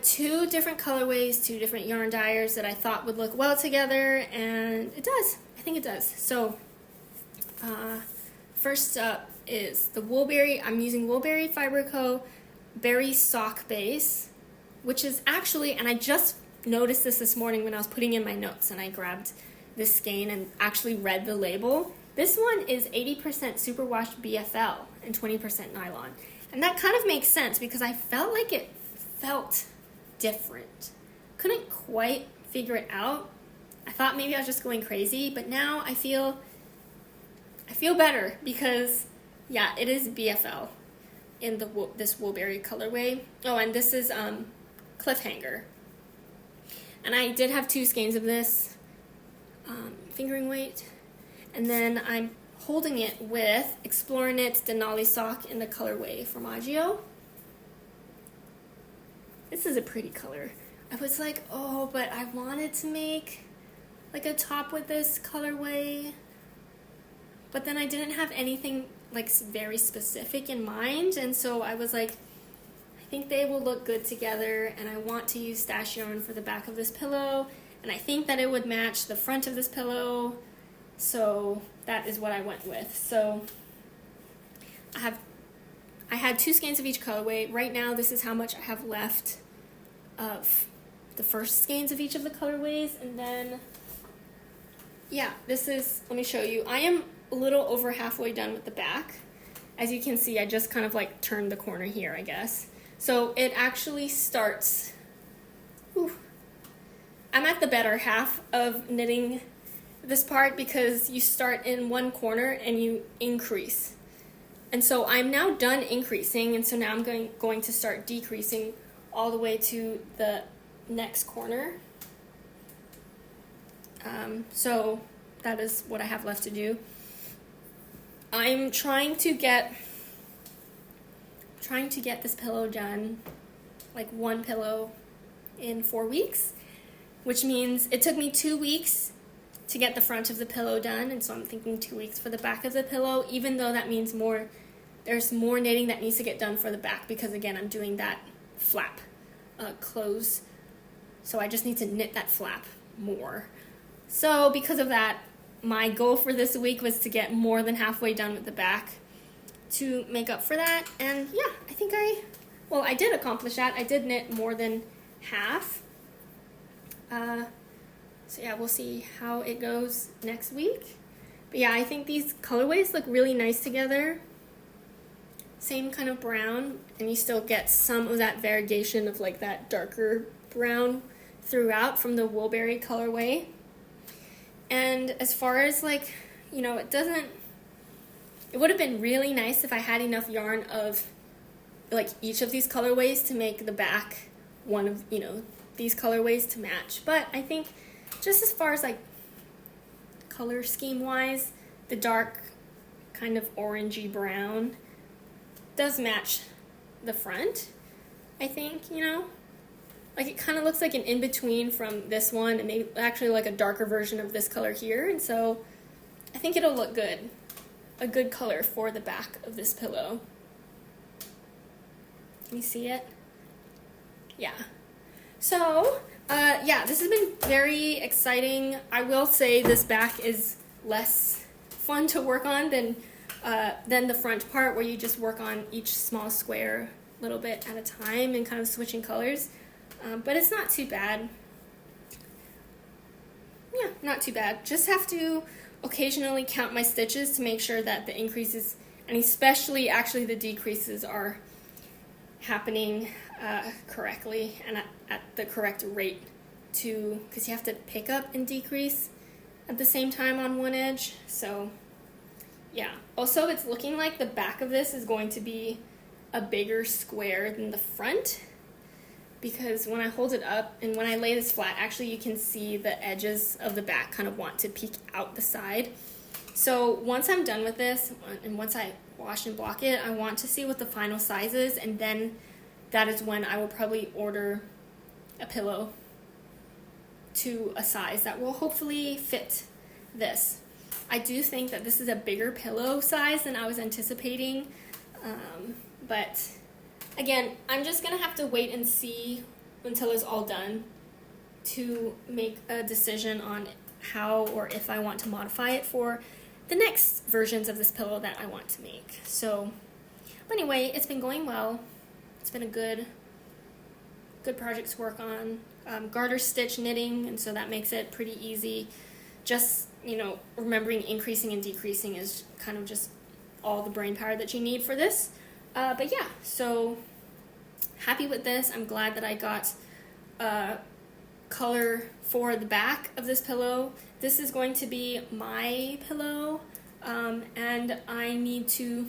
2 different colorways, 2 different yarn dyers that I thought would look well together, and it does. I think it does. So first up is the Woolberry. I'm using Woolberry Fiber Co. Berry Sock Base, which is actually, and I just noticed this morning when I was putting in my notes, and I grabbed this skein and actually read the label. This one is 80% superwash BFL and 20% nylon. And that kind of makes sense because I felt like it felt different. Couldn't quite figure it out. I thought maybe I was just going crazy, but now I feel better because, yeah, it is BFL in this Woolberry colorway. Oh, and this is Cliffhanger. And I did have 2 skeins of this fingering weight. And then I'm holding it with Exploraknits Denali Sock in the colorway Formaggio. This is a pretty color. I was like, oh, but I wanted to make like a top with this colorway. But then I didn't have anything like very specific in mind. And so I was like, I think they will look good together. And I want to use stash yarn for the back of this pillow. And I think that it would match the front of this pillow. So that is what I went with. So I had 2 skeins of each colorway. Right now, this is how much I have left of the first skeins of each of the colorways. And then, yeah, this is, let me show you. I am a little over halfway done with the back. As you can see, I just kind of like turned the corner here, I guess. So it actually starts, I'm at the better half of knitting this part because you start in one corner and you increase. And so I'm now done increasing, and so now I'm going to start decreasing all the way to the next corner. So that is what I have left to do. I'm trying to get this pillow done, like 1 pillow in 4 weeks, which means it took me 2 weeks to get the front of the pillow done, and so I'm thinking 2 weeks for the back of the pillow, even though that means there's more knitting that needs to get done for the back, because again, I'm doing that flap close, so I just need to knit that flap more. So because of that, my goal for this week was to get more than halfway done with the back to make up for that, and yeah, I think I did accomplish that. I did knit more than half. So yeah, we'll see how it goes next week. But yeah, I think these colorways look really nice together. Same kind of brown, and you still get some of that variegation of like that darker brown throughout from the Woolberry colorway. And as far as like, you know, it would have been really nice if I had enough yarn of like each of these colorways to make the back one of, you know, these colorways to match. But I think just as far as like color scheme wise, the dark kind of orangey brown does match the front, I think, you know. Like it kind of looks like an in-between from this one and maybe actually like a darker version of this color here. And so I think it'll look good. A good color for the back of this pillow. Can you see it? Yeah. So Yeah, this has been very exciting. I will say this back is less fun to work on than the front part, where you just work on each small square a little bit at a time and kind of switching colors. But it's not too bad. Yeah, not too bad. Just have to occasionally count my stitches to make sure that the increases, and especially actually the decreases, are happening correctly and at the correct rate too, because you have to pick up and decrease at the same time on one edge. So yeah. Also, it's looking like the back of this is going to be a bigger square than the front, because when I hold it up and when I lay this flat, actually you can see the edges of the back kind of want to peek out the side. So once I'm done with this, and once I wash and block it, I want to see what the final size is, and then that is when I will probably order a pillow to a size that will hopefully fit this. I do think that this is a bigger pillow size than I was anticipating, but again, I'm just going to have to wait and see until it's all done to make a decision on how or if I want to modify it for the next versions of this pillow that I want to make. So, but anyway, it's been going well. It's been a good project to work on. Garter stitch knitting, and so that makes it pretty easy. Just, remembering increasing and decreasing is kind of just all the brain power that you need for this. But yeah, so happy with this. I'm glad that I got color for the back of this pillow. This is going to be my pillow, and I need to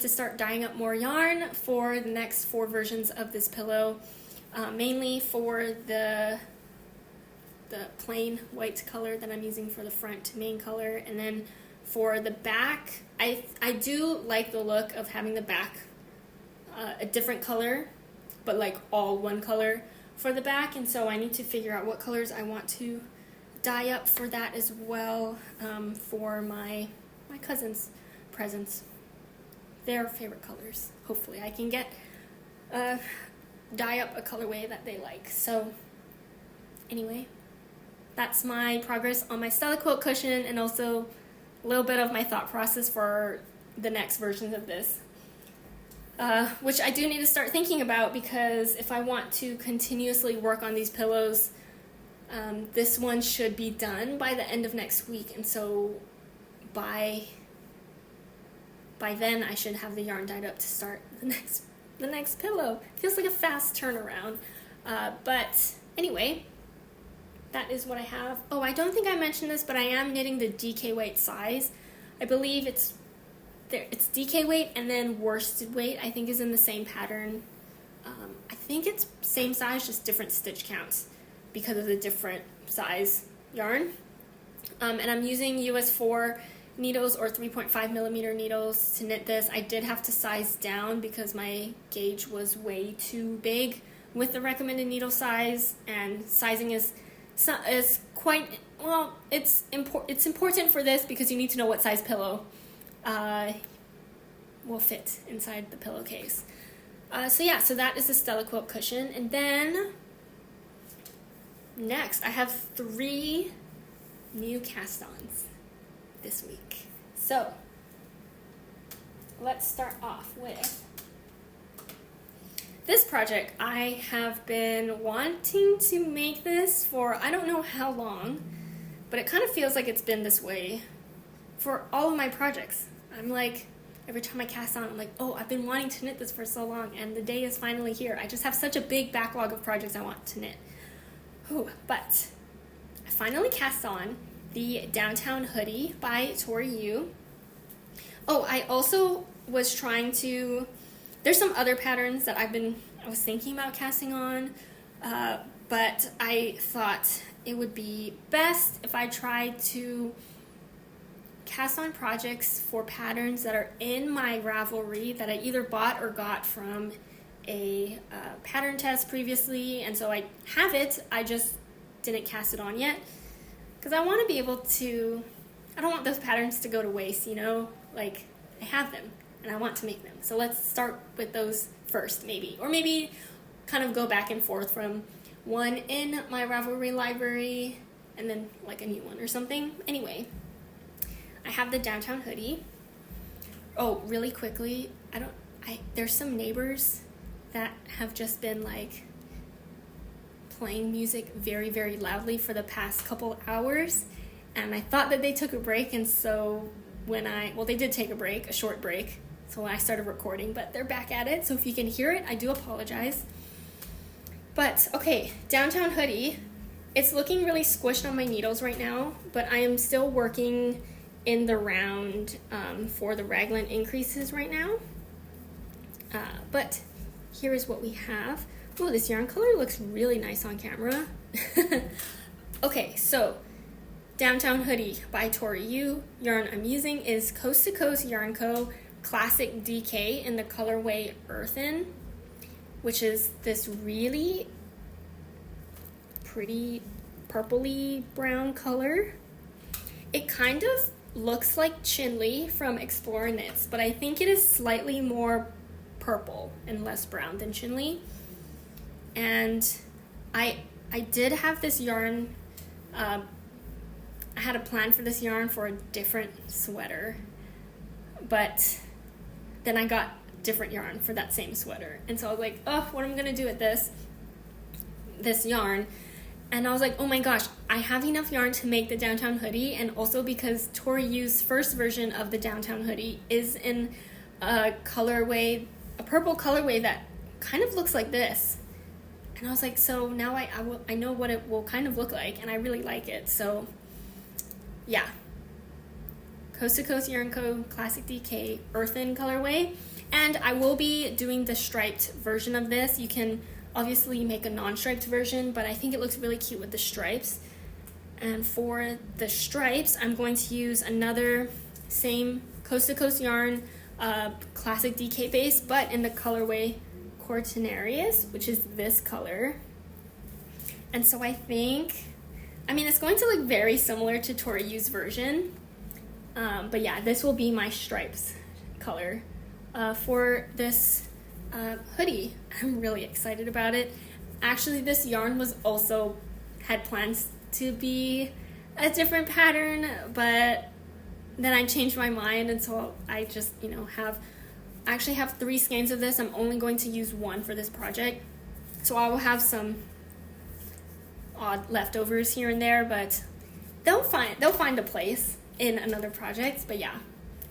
start dyeing up more yarn for the next 4 versions of this pillow, mainly for the plain white color that I'm using for the front main color, and then for the back, I do like the look of having the back a different color, but like all one color for the back, and so I need to figure out what colors I want to dye up for that as well, for my cousin's presents. Their favorite colors. Hopefully I can get dye up a colorway that they like. So anyway, that's my progress on my Stella quilt cushion, and also a little bit of my thought process for the next versions of this, which I do need to start thinking about, because if I want to continuously work on these pillows, this one should be done by the end of next week, and so by then I should have the yarn dyed up to start the next pillow. Feels like a fast turnaround, but anyway, that is what I have. Oh, I don't think I mentioned this, but I am knitting the DK weight size. I believe it's DK weight, and then worsted weight I think is in the same pattern. I think it's same size, just different stitch counts because of the different size yarn. And I'm using US 4 needles or 3.5 millimeter needles to knit this. I did have to size down because my gauge was way too big with the recommended needle size, and sizing is quite, well, it's important for this because you need to know what size pillow will fit inside the pillowcase. So that is the Stella quilt cushion, and then next I have 3 new cast-ons this week. So let's start off with this project. I have been wanting to make this for I don't know how long, but it kind of feels like it's been this way for all of my projects. I'm like, every time I cast on, I'm like, oh, I've been wanting to knit this for so long, and the day is finally here. I just have such a big backlog of projects I want to knit. But I finally cast on the Downtown Hoodie by Tori Yu. Oh, I also was trying to, there's some other patterns that I was thinking about casting on, but I thought it would be best if I tried to cast on projects for patterns that are in my Ravelry that I either bought or got from a pattern test previously, and so I have it, I just didn't cast it on yet. Because I want to be able to, I don't want those patterns to go to waste, like I have them and I want to make them. So let's start with those first, maybe. Or maybe kind of go back and forth from one in my Ravelry library and then like a new one or something. Anyway, I have the downtown hoodie. Oh, really quickly, there's some neighbors that have just been like playing music very, very loudly for the past couple hours, and I thought that they took a break, and so they did take a short break, so when I started recording, but they're back at it, so if you can hear it, I do apologize. But, okay, downtown hoodie, it's looking really squished on my needles right now, but I am still working in the round for the raglan increases right now. But here is what we have. Oh, this yarn color looks really nice on camera. Okay, so Downtown Hoodie by Tori Yu. Yarn I'm using is Coast to Coast Yarn Co. Classic DK in the colorway Earthen, which is this really pretty purpley brown color. It kind of looks like Chinley from Explore Knits, but I think it is slightly more purple and less brown than Chinley. And I did have this yarn, I had a plan for this yarn for a different sweater, but then I got different yarn for that same sweater. And so I was like, oh, what am I going to do with this yarn? And I was like, oh my gosh, I have enough yarn to make the Downtown Hoodie, and also because Tori Yu's first version of the Downtown Hoodie is in a colorway, a purple colorway that kind of looks like this. And I was like, so now I know what it will kind of look like, and I really like it. So yeah, Coast to Coast Yarn Co. Classic DK Earthen colorway. And I will be doing the striped version of this. You can obviously make a non-striped version, but I think it looks really cute with the stripes. And for the stripes, I'm going to use another same Coast to Coast Yarn Classic DK base, but in the colorway Cortinarius, which is this color. And so I think, it's going to look very similar to Tori Yu's version. But yeah, this will be my stripes color for this hoodie. I'm really excited about it. Actually, this yarn had plans to be a different pattern, but then I changed my mind, and so I just, I actually have 3 skeins of this. I'm only going to use 1 for this project, so I will have some odd leftovers here and there, but they'll find a place in another project. But yeah,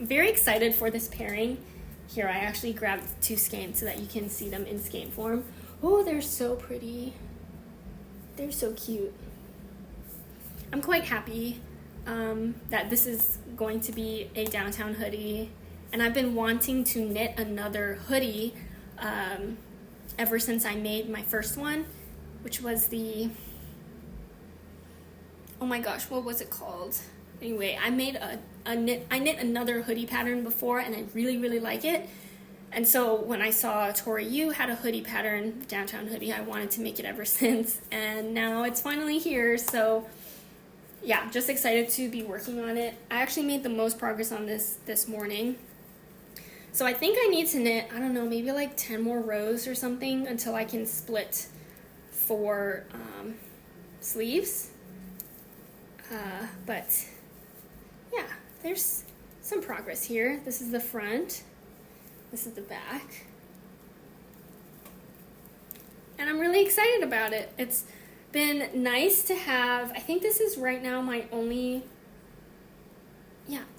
I'm very excited for this pairing. Here, I actually grabbed 2 skeins so that you can see them in skein form. Oh, they're so pretty. They're so cute. I'm quite happy that this is going to be a downtown hoodie. And I've been wanting to knit another hoodie ever since I made my first one, which was the... Oh my gosh, what was it called? Anyway, I made I knit another hoodie pattern before, and I really, really like it. And so when I saw Tori Yu had a hoodie pattern, the Downtown Hoodie, I wanted to make it ever since. And now it's finally here. So yeah, just excited to be working on it. I actually made the most progress on this morning. So I think I need to knit, I don't know, maybe like 10 more rows or something until I can split for sleeves. But yeah, there's some progress here. This is the front. This is the back. And I'm really excited about it. It's been nice to have, I think this is right now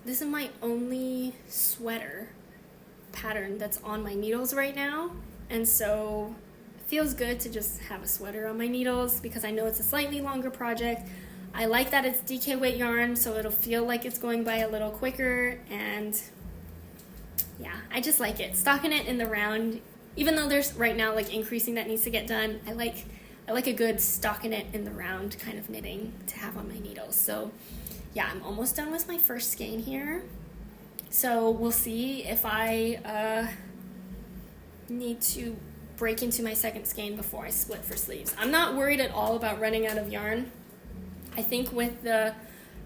this is my only sweater pattern that's on my needles right now. And so it feels good to just have a sweater on my needles because I know it's a slightly longer project. I like that it's DK weight yarn, so it'll feel like it's going by a little quicker, and yeah, I just like it. Stockinette in the round, even though there's right now like increasing that needs to get done, I like a good stockinette in the round kind of knitting to have on my needles. So yeah, I'm almost done with my first skein here. So we'll see if I need to break into my second skein before I split for sleeves. I'm not worried at all about running out of yarn. I think with the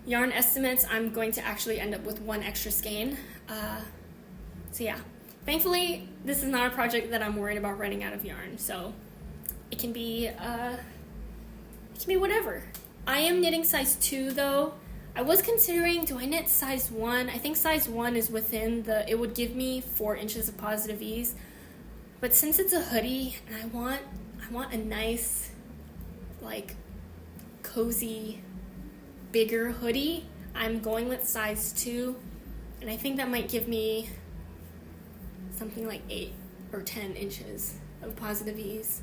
yarn estimates, I'm going to actually end up with 1 extra skein. So yeah, thankfully, this is not a project that I'm worried about running out of yarn. So it can be can be whatever. I am knitting size 2 though. I was considering, do I knit size 1? I think size 1 is within it would give me 4 inches of positive ease. But since it's a hoodie and I want a nice, like, cozy, bigger hoodie, I'm going with size 2. And I think that might give me something like 8 or 10 inches of positive ease.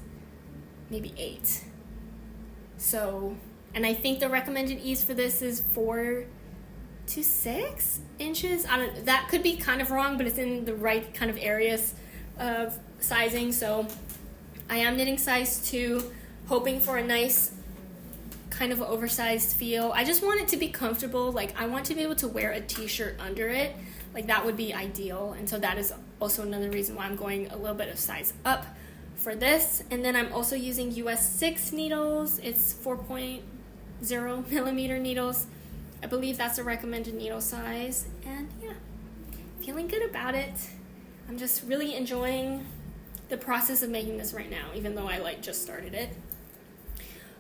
Maybe 8. So, and I think the recommended ease for this is 4 to 6 inches. That could be kind of wrong, but it's in the right kind of areas of sizing. So I am knitting size 2, hoping for a nice kind of oversized feel. I just want it to be comfortable. Like, I want to be able to wear a t-shirt under it. Like, that would be ideal. And so that is also another reason why I'm going a little bit of size up for this. And then I'm also using US 6 needles. It's 4.0 millimeter needles. I believe that's a recommended needle size. And yeah, feeling good about it. I'm just really enjoying the process of making this right now, even though I just started it.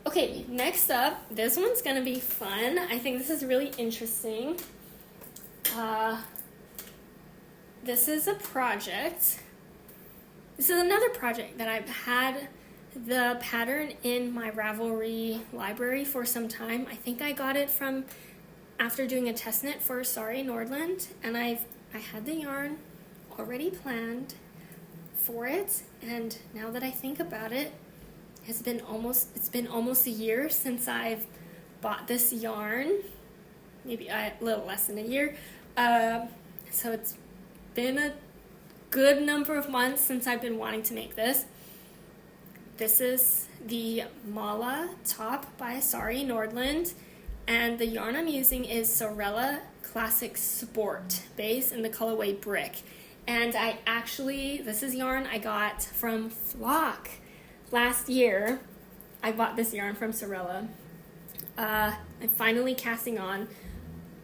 Okay, next up, this one's gonna be fun. I think this is really interesting. This is a project. This is another project that I've had the pattern in my Ravelry library for some time. I think I got it from after doing a test knit for Sorry Nordland, and I had the yarn already planned for it, and now that I think about it, it's been almost a year since I've bought this yarn, maybe a little less than a year. So it's been a good number of months since I've been wanting to make this. This is the Mala top by Sorry Nordland, and the yarn I'm using is Sorella Classic Sport base in the colorway Brick. And this is yarn I got from Flock. Last year, I bought this yarn from Sorella. I'm finally casting on.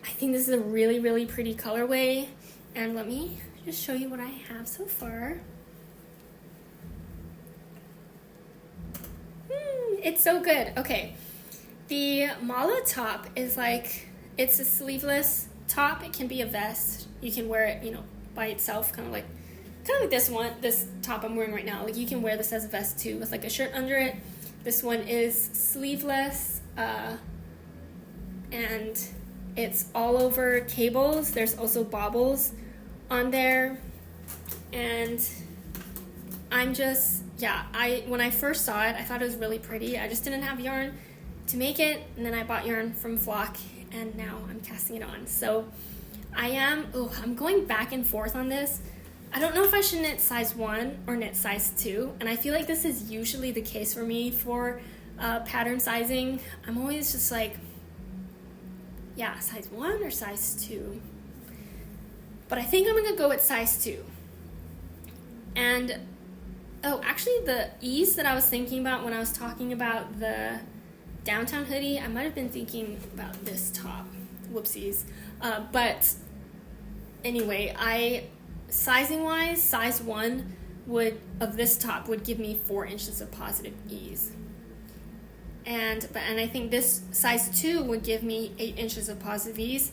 I think this is a really, really pretty colorway. And let me just show you what I have so far. It's so good. Okay. The Mala top is it's a sleeveless top. It can be a vest. You can wear it, by itself, kind of like this top I'm wearing right now. Like, you can wear this as a vest too with a shirt under it. This one is sleeveless, and it's all over cables. There's also baubles on there, and when I first saw it, I thought it was really pretty. I just didn't have yarn to make it, and then I bought yarn from Flock, and now I'm casting it on. So I'm going back and forth on this. I don't know if I should knit size 1 or knit size 2, and I feel like this is usually the case for me for pattern sizing. I'm always just size 1 or size 2. But I think I'm going to go with size 2. And, actually the ease that I was thinking about when I was talking about the downtown hoodie, I might have been thinking about this top. Whoopsies. But anyway, sizing wise, size 1 of this top would give me 4 inches of positive ease. And I think this size 2 would give me 8 inches of positive ease.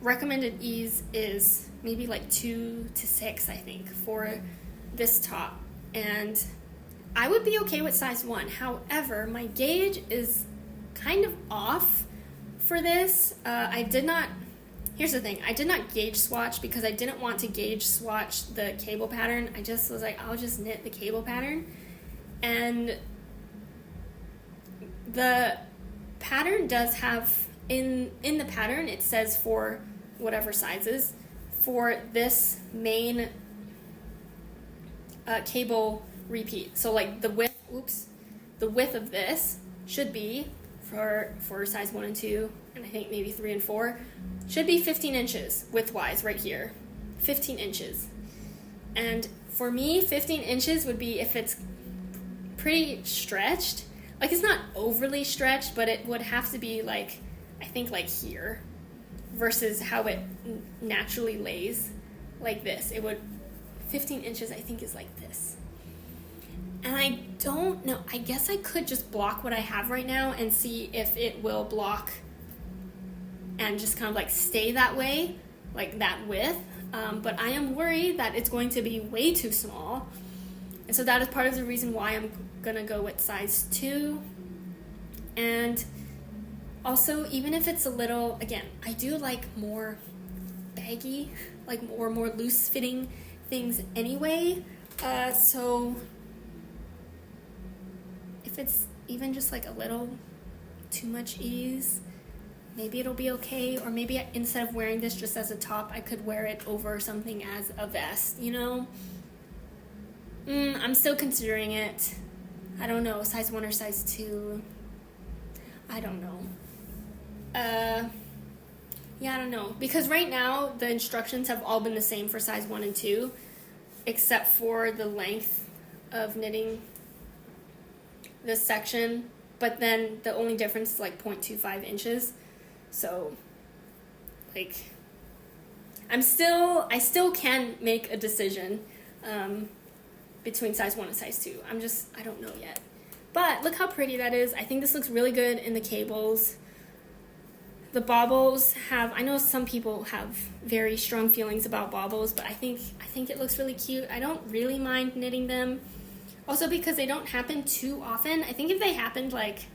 Recommended ease is maybe 2 to 6, I think, for this top. And I would be okay with size 1. However, my gauge is kind of off for this. Here's the thing, I did not gauge swatch because I didn't want to gauge swatch the cable pattern. I just was like, I'll just knit the cable pattern. And the pattern does have, in the pattern, it says for whatever sizes, for this main cable repeat. So the width of this should be for size 1 and 2, and I think maybe 3 and 4, should be 15 inches width-wise right here. 15 inches. And for me, 15 inches would be if it's pretty stretched. It's not overly stretched, but it would have to be I think here, versus how it naturally lays like this. 15 inches I think is like this. And I don't know, I guess I could just block what I have right now and see if it will block and just kind of like stay that way, like that width. But I am worried that it's going to be way too small. And so that is part of the reason why I'm gonna go with size 2. And also, even if it's a little, again, I do like more baggy, like more loose fitting things anyway. So if it's even just like a little too much ease, maybe it'll be okay. Or maybe instead of wearing this just as a top, I could wear it over something as a vest, you know? I'm still considering it. I don't know, size 1 or size 2. I don't know. Yeah, I don't know. Because right now, the instructions have all been the same for size 1 and 2, except for the length of knitting this section. But then the only difference is like 0.25 inches. So, like, I still can make a decision between size 1 and size 2. I don't know yet. But look how pretty that is. I think this looks really good in the cables. The baubles I know some people have very strong feelings about baubles, but I think it looks really cute. I don't really mind knitting them. Also because they don't happen too often. I think if they happened like,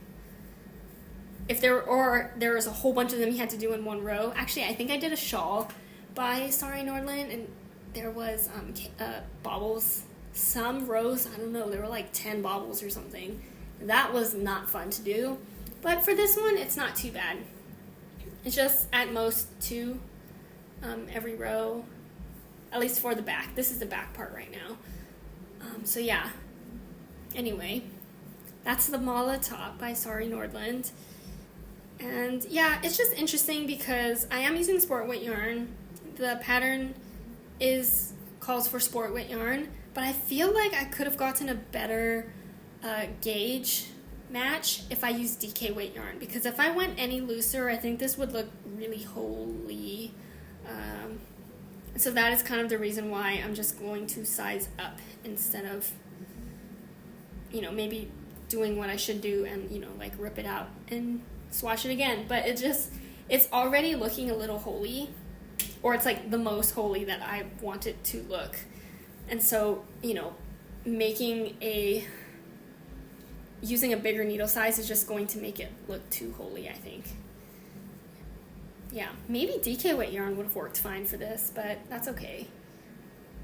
if there was a whole bunch of them you had to do in one row. Actually, I think I did a shawl by Sorry Nordland, and there was baubles. Some rows, I don't know, there were like 10 baubles or something. That was not fun to do. But for this one, it's not too bad. It's just at most 2 every row, at least for the back. This is the back part right now. So yeah. Anyway, that's the Mala top by Sorry Nordland. And yeah, it's just interesting because I am using sport weight yarn. The pattern calls for sport weight yarn, but I feel like I could have gotten a better gauge match if I used DK weight yarn, because if I went any looser, I think this would look really holy. So that is kind of the reason why I'm just going to size up instead of, maybe doing what I should do and, like rip it out and swatch it again. But it's already looking a little holy, or it's like the most holy that I want it to look. And so, using a bigger needle size is just going to make it look too holy, I think. Yeah, maybe DK weight yarn would have worked fine for this, but that's okay.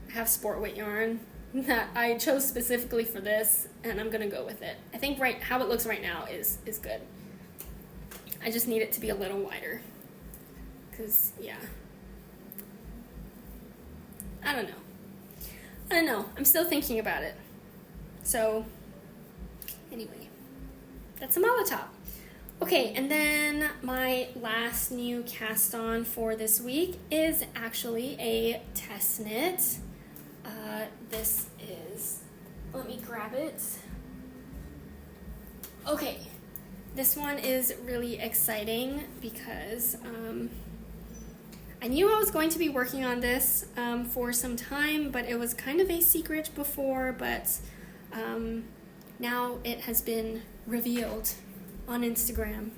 I have sport weight yarn that I chose specifically for this, and I'm gonna go with it. I think how it looks right now is good. I just need it to be a little wider, because, yeah. I don't know. I'm still thinking about it. So, anyway, that's a Mala top. Okay, and then my last new cast on for this week is actually a test knit. This is, let me grab it. Okay, this one is really exciting because I knew I was going to be working on this for some time, but it was kind of a secret before, but now it has been revealed on Instagram.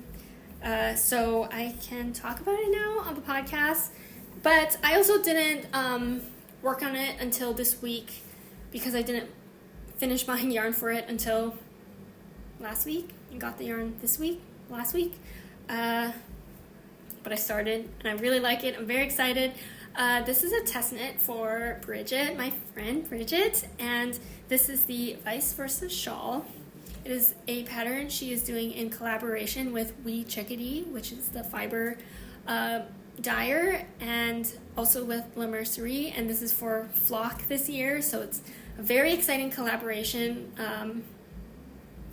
So I can talk about it now on the podcast. But I also didn't work on it until this week because I didn't finish buying yarn for it until last week and got the yarn last week. But I started and I really like it. I'm very excited. This is a test knit for Bridget, my friend Bridget, and this is the Vice Versa shawl. It is a pattern she is doing in collaboration with Wee Chickadee, which is the fiber dyer, and also with La Mercerie, and this is for Flock this year, so it's a very exciting collaboration.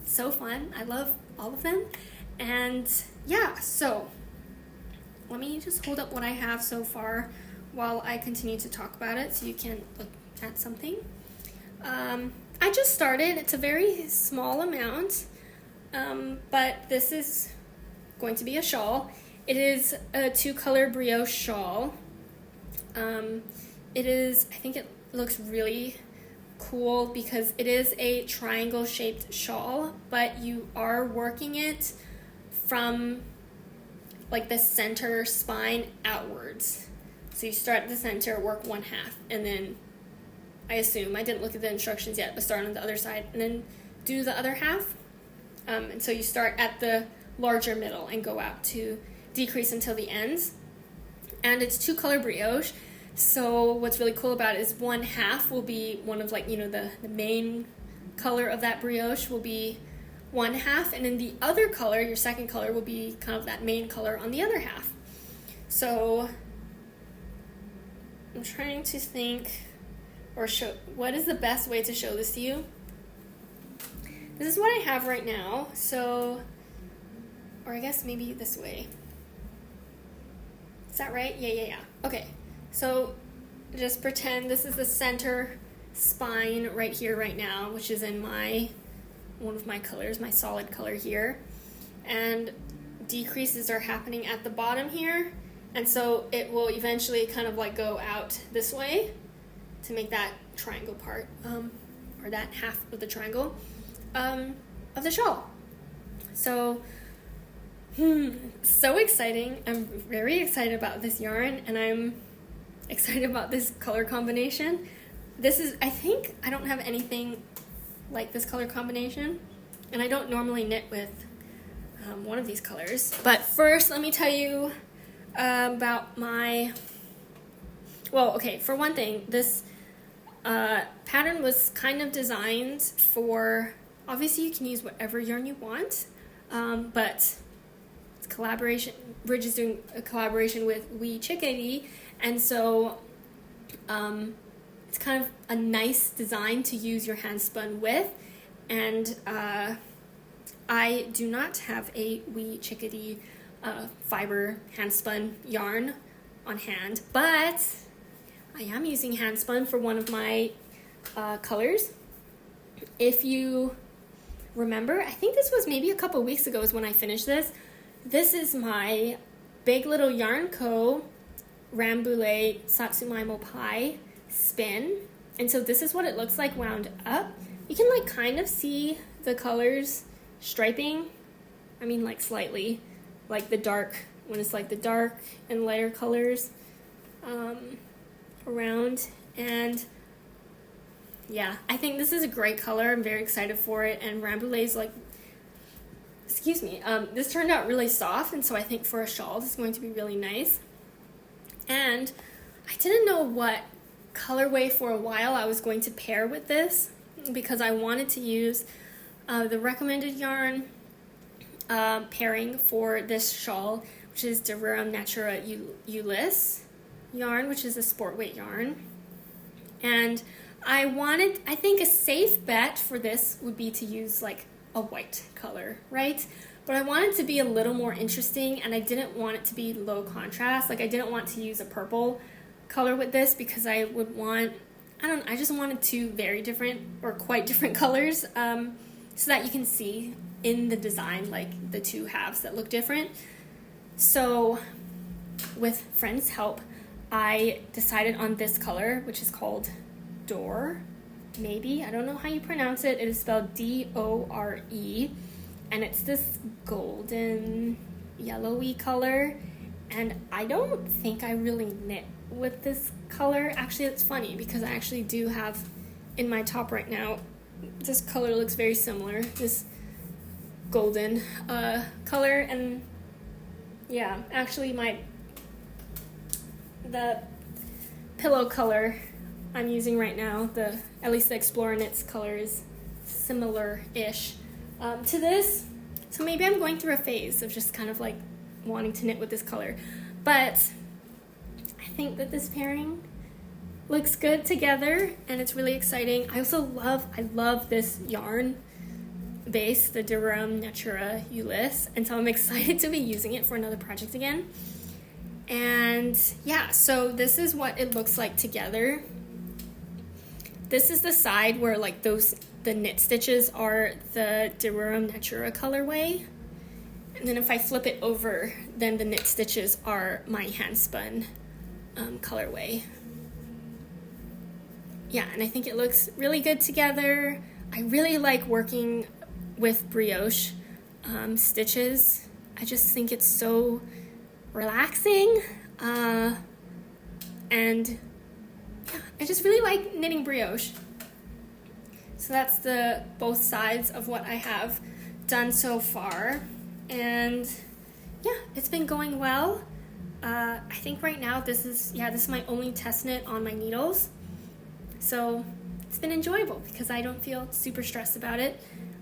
So fun. I love all of them. And yeah, so let me just hold up what I have so far while I continue to talk about it so you can look at something. I just started. It's a very small amount, but this is going to be a shawl. It is a 2-color brioche shawl. I think it looks really cool because it is a triangle shaped shawl, but you are working it from like the center spine outwards. So you start at the center, work one half, and then I assume, I didn't look at the instructions yet, but start on the other side and then do the other half. And so you start at the larger middle and go out to decrease until the ends. And it's 2-color brioche. So what's really cool about it is one half will be one of like, the main color of that brioche will be one half. And then the other color, your second color, will be kind of that main color on the other half. So I'm trying to think or show what is the best way to show this to you. This is what I have right now. So, or I guess maybe this way. Is that right? Yeah. Okay. So just pretend this is the center spine right here right now, which is in one of my colors, my solid color here. And decreases are happening at the bottom here. And so it will eventually kind of like go out this way to make that triangle part, or that half of the triangle of the shawl. So, so exciting. I'm very excited about this yarn, and I'm excited about this color combination. This is, I think, I don't have anything like this color combination, and I don't normally knit with one of these colors. But first, let me tell you about for one thing, this pattern was kind of designed for, obviously you can use whatever yarn you want, but it's collaboration. Bridge is doing a collaboration with Wee Chickadee, and so it's kind of a nice design to use your hand spun with. And I do not have a Wee Chickadee fiber hand spun yarn on hand, but I am using hand spun for one of my colors. If you remember, I think this was maybe a couple weeks ago is when I finished this. This is my Big Little Yarn Co. Rambouillet Satsumaimo Pie spin. And so this is what it looks like wound up. You can like kind of see the colors striping. I mean like slightly, like the dark, when it's like the dark and lighter colors around. And yeah, I think this is a great color. I'm very excited for it. And Rambouillet's like, this turned out really soft, and so I think for a shawl this is going to be really nice. And I didn't know what colorway for a while I was going to pair with this, because I wanted to use the recommended yarn pairing for this shawl, which is Dererum Natura Ulysse yarn, which is a sport weight yarn. And I think a safe bet for this would be to use like a white color, right? But I wanted to be a little more interesting, and I didn't want it to be low contrast. Like I didn't want to use a purple color with this, because I just wanted two very different or quite different colors, so that you can see in the design like the two halves that look different. So with friends' help, I decided on this color, which is called Dore, maybe. I don't know how you pronounce it. It is spelled Dore, and it's this golden yellowy color. And I don't think I really knit with this color. Actually, it's funny because I actually do have in my top right now, this color looks very similar, this golden color. And yeah, actually the pillow color I'm using right now, at least the Explorer Knits color, is similar-ish to this. So maybe I'm going through a phase of just kind of like wanting to knit with this color. But I think that this pairing looks good together, and it's really exciting. I love this yarn base, the Dererum Natura Ulysse, and so I'm excited to be using it for another project again. And yeah, so this is what it looks like together. This is the side where like the knit stitches are the Dererum Natura colorway. And then if I flip it over, then the knit stitches are my hand spun colorway. yeah, and I think it looks really good together. I really like working with brioche stitches. I just think it's so relaxing, and yeah, I just really like knitting brioche. So that's both sides of what I have done so far, and yeah, it's been going well. I think right now this is my only test knit on my needles, so it's been enjoyable because I don't feel super stressed about it.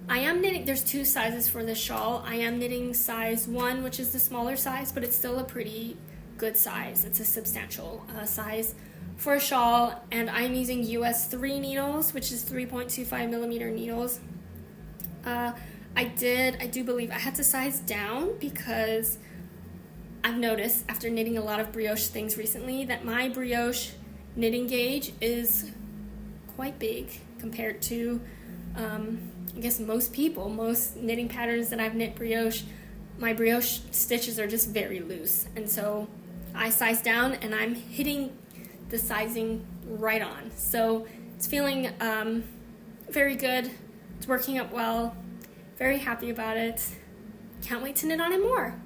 I am knitting, there's 2 sizes for this shawl. I am knitting size 1, which is the smaller size, but it's still a pretty good size. It's a substantial size for a shawl, and I'm using US 3 needles, which is 3.25 millimeter needles. I do believe I had to size down because I've noticed after knitting a lot of brioche things recently that my brioche knitting gauge is quite big compared to I guess most knitting patterns that I've knit brioche, my brioche stitches are just very loose, and so I size down and I'm hitting the sizing right on. So it's feeling very good. It's working up well. Very happy about it. Can't wait to knit on it more.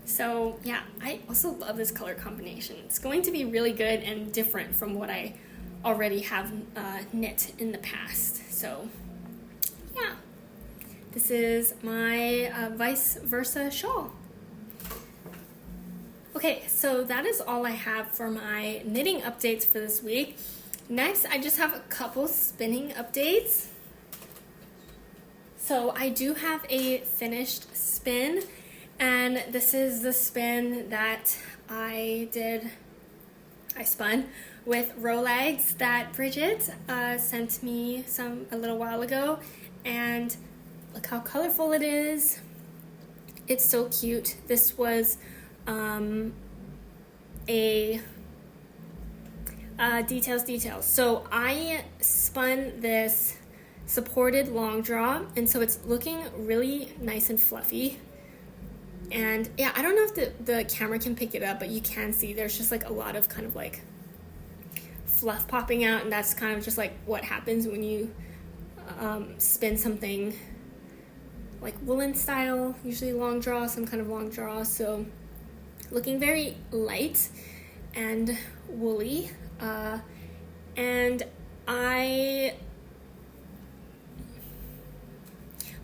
So yeah, I also love this color combination. It's going to be really good and different from what I already have knit in the past. So yeah, this is my vice versa shawl. Okay, so that is all I have for my knitting updates for this week. Next, I just have a couple spinning updates. So I do have a finished spin, and this is the spin that I spun with row legs that Bridget sent me a little while ago, and look how colorful it is. It's so cute. This was details. So I spun this supported long draw, and so it's looking really nice and fluffy. And yeah, I don't know if the camera can pick it up, but you can see there's just like a lot of kind of like fluff popping out, and that's kind of just like what happens when you spin something like woolen style, usually long draw, some kind of long draw. So looking very light and woolly, and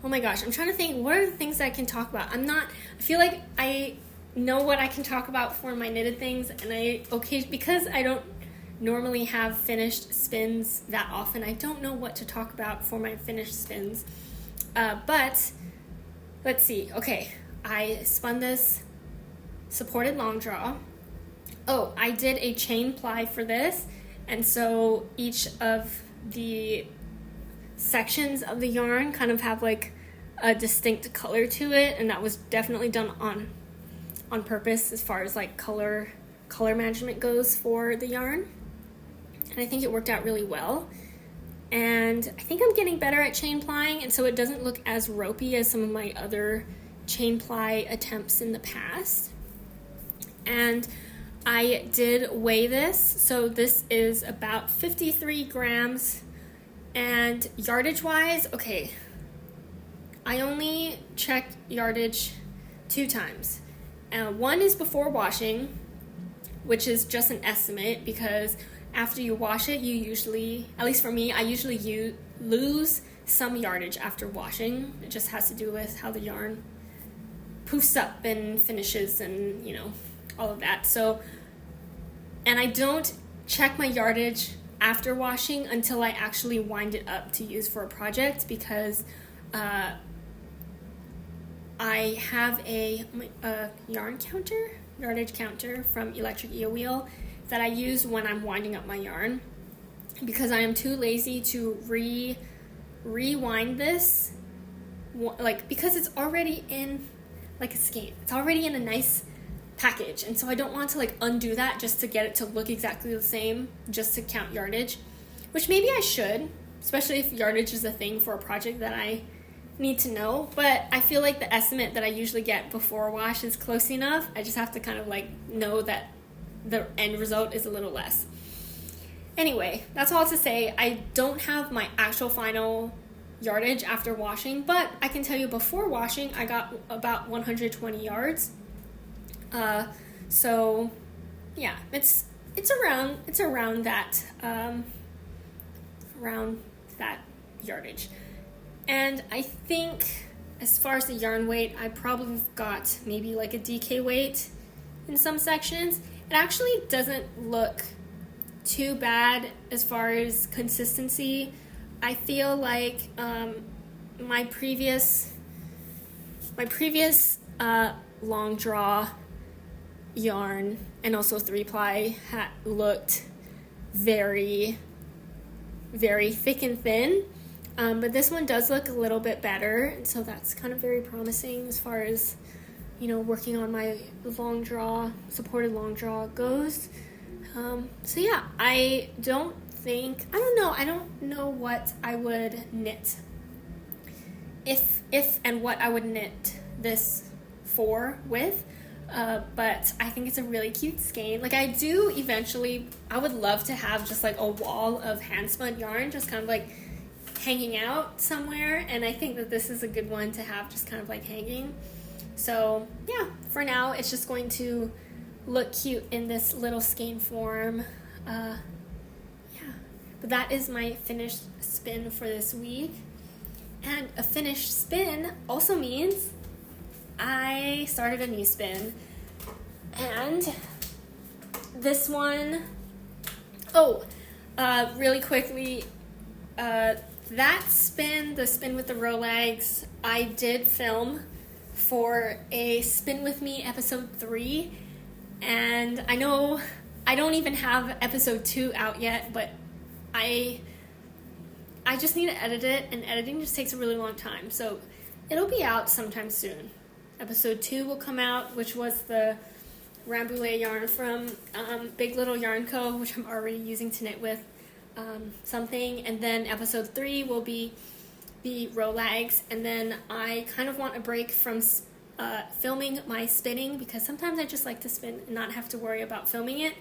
oh my gosh, I'm trying to think, what are the things that I can talk about? I feel like I know what I can talk about for my knitted things, and because I don't normally have finished spins that often, I don't know what to talk about for my finished spins. But let's see. Okay, I spun this supported long draw. Oh, I did a chain ply for this, and so each of the sections of the yarn kind of have like a distinct color to it, and that was definitely done on purpose as far as like color management goes for the yarn, and I think it worked out really well. And I think I'm getting better at chain plying, and so it doesn't look as ropey as some of my other chain ply attempts in the past. And I did weigh this, so this is about 53 grams. And yardage wise, okay, I only check yardage 2 times. One is before washing, which is just an estimate, because after you wash it, you usually, at least for me, I usually lose some yardage after washing. It just has to do with how the yarn poofs up and finishes and, all of that. So, and I don't check my yardage after washing until I actually wind it up to use for a project, because I have a yardage counter from Electric Eel Wheel that I use when I'm winding up my yarn, because I am too lazy to rewind this, because it's already in like a skein. It's already in a nice package, and so I don't want to undo that just to get it to look exactly the same, just to count yardage, which maybe I should, especially if yardage is a thing for a project that I need to know. But I feel like the estimate that I usually get before wash is close enough. I just have to kind of know that the end result is a little less. Anyway, that's all to say. I don't have my actual final yardage after washing, but I can tell you before washing, I got about 120 yards. So yeah, it's around that yardage. And I think as far as the yarn weight, I probably got maybe like a DK weight in some sections. It actually doesn't look too bad as far as consistency. I feel like my previous long draw yarn and also 3-ply looked very, very thick and thin, but this one does look a little bit better, and so that's kind of very promising as far as, you know, working on my supported long draw goes. So yeah, I don't know what I would knit if and what I would knit this with, but I think it's a really cute skein. Like, I would love to have just like a wall of hand spun yarn just kind of like hanging out somewhere, and I think that this is a good one to have just kind of like hanging. So yeah, for now it's just going to look cute in this little skein form. But that is my finished spin for this week. And a finished spin also means I started a new spin. And this one, really quickly, that spin, the spin with the row legs, I did film for a Spin With Me episode 3. And I know I don't even have episode 2 out yet, but I just need to edit it, and editing just takes a really long time. So it'll be out sometime soon. Episode 2 will come out, which was the Rambouillet yarn from Big Little Yarn Co., which I'm already using to knit with something. And then episode 3 will be the row legs. And then I kind of want a break from filming my spinning, because sometimes I just like to spin and not have to worry about filming it.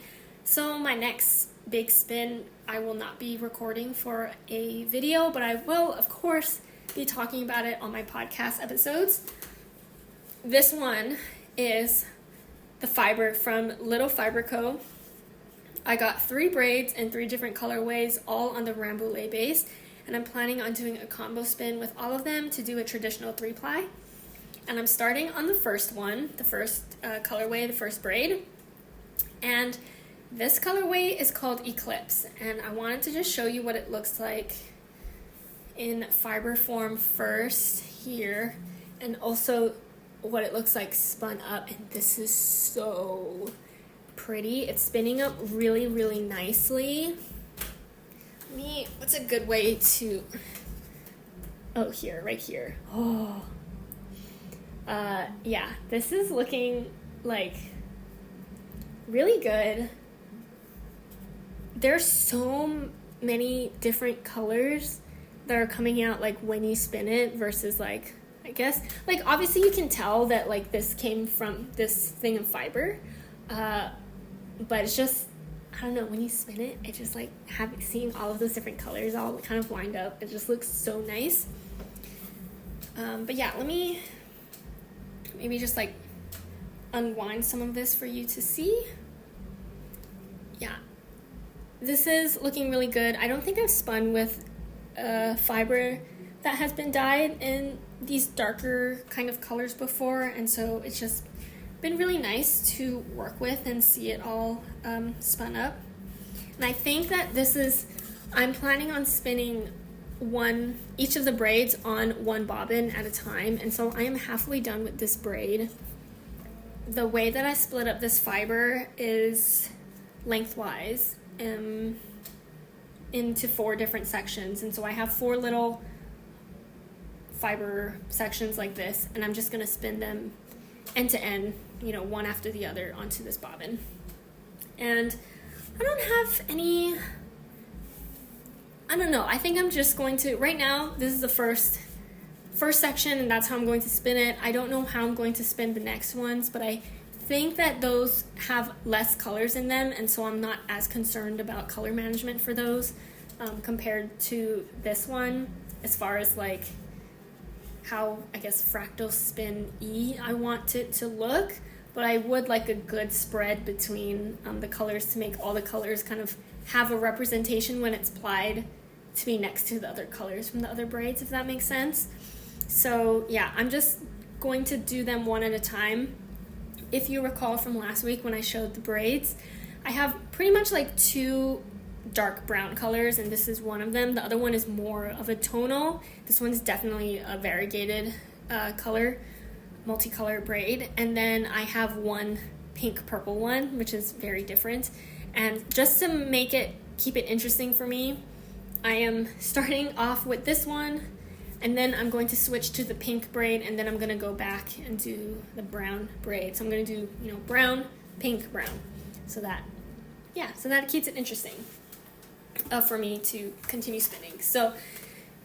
So my next big spin, I will not be recording for a video, but I will, of course, be talking about it on my podcast episodes. This one is the fiber from Little Fiber Co. I got 3 braids in 3 different colorways, all on the Rambouillet base, and I'm planning on doing a combo spin with all of them to do a traditional 3-ply. And I'm starting on the first one, the first colorway, the first braid. And this colorway is called Eclipse, and I wanted to just show you what it looks like in fiber form first here, and also what it looks like spun up. And this is so pretty. It's spinning up really, really nicely. What's a good way to, right here. Yeah, this is looking like really good. There's so many different colors that are coming out like when you spin it versus like, I guess, like obviously you can tell that like this came from this thing of fiber, but it's just, I don't know, when you spin it, it just like seeing all of those different colors all kind of lined up, it just looks so nice. But yeah, let me maybe just like unwind some of this for you to see. Yeah, this is looking really good. I don't think I've spun with fiber that has been dyed in these darker kind of colors before, and so it's just been really nice to work with and see it all spun up. And I think that I'm planning on spinning each of the braids on one bobbin at a time, and so I am halfway done with this braid. The way that I split up this fiber is lengthwise into 4 different sections, and so I have 4 little fiber sections like this, and I'm just going to spin them end to end, one after the other onto this bobbin. And I don't have any, I don't know, I think I'm just going to, right now, this is the first section, and that's how I'm going to spin it. I don't know how I'm going to spin the next ones, but I think that those have less colors in them, and so I'm not as concerned about color management for those compared to this one, as far as like how, I guess, fractal spin-y I want it to look. But I would like a good spread between the colors to make all the colors kind of have a representation when it's plied to be next to the other colors from the other braids, if that makes sense. So yeah, I'm just going to do them one at a time. If you recall from last week when I showed the braids, I have pretty much like 2 dark brown colors, and this is one of them. The other one is more of a tonal. This one's definitely a variegated color, multicolor braid. And then I have one pink purple one, which is very different. And just to keep it interesting for me, I am starting off with this one, and then I'm going to switch to the pink braid, and then I'm going to go back and do the brown braid. So I'm going to do, brown, pink, brown. So that keeps it interesting for me to continue spinning. So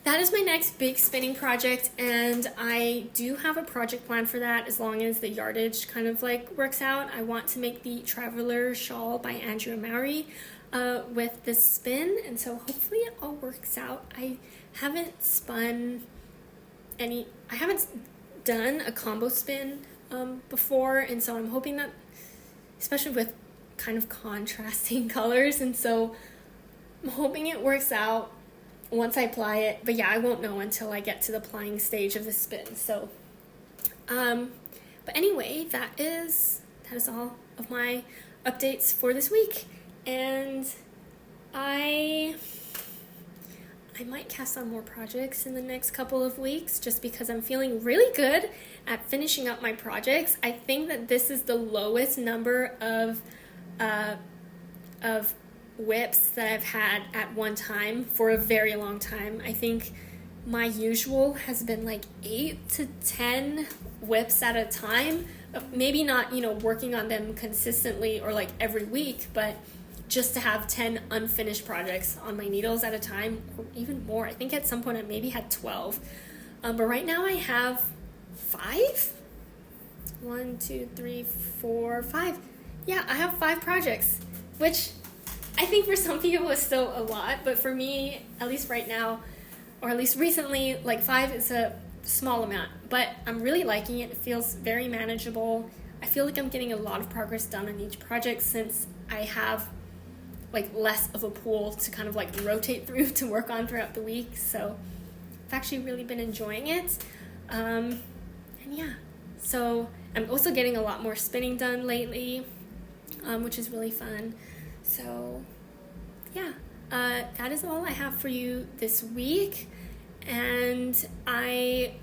that is my next big spinning project, and I do have a project plan for that as long as the yardage kind of like works out. I want to make the Traveler Shawl by Andrea Mowry with this spin, and so hopefully it all works out. I haven't done a combo spin before, and so I'm hoping that, especially with kind of contrasting colors, and so I'm hoping it works out once I ply it. But yeah, I won't know until I get to the plying stage of the spin. So but anyway, that is all of my updates for this week, and I might cast on more projects in the next couple of weeks just because I'm feeling really good at finishing up my projects. I think that this is the lowest number of whips that I've had at one time for a very long time. I think my usual has been like 8 to 10 whips at a time. Maybe not, working on them consistently or like every week, but just to have 10 unfinished projects on my needles at a time, or even more. I think at some point I maybe had 12. But right now I have 5? 1, 2, 3, 4, 5. Yeah, I have 5 projects, which I think for some people is still a lot, but for me, at least right now, or at least recently, like 5 is a small amount, but I'm really liking it. It feels very manageable. I feel like I'm getting a lot of progress done on each project since I have like less of a pool to kind of like rotate through to work on throughout the week. So I've actually really been enjoying it. And yeah, so I'm also getting a lot more spinning done lately, which is really fun. So yeah, that is all I have for you this week. And I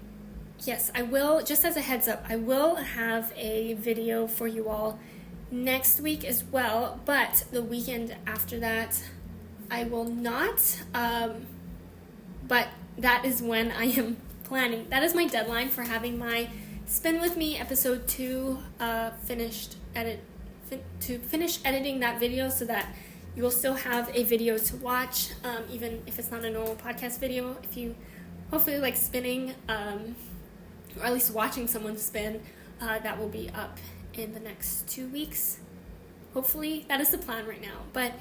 will, just as a heads up, I will have a video for you all next week as well, but the weekend after that I will not, but that is when I am planning. That is my deadline for having my Spin With Me episode 2 finish editing that video, so that you will still have a video to watch, even if it's not a normal podcast video. If you hopefully like spinning, or at least watching someone spin, that will be up in the next 2 weeks. Hopefully, that is the plan right now. But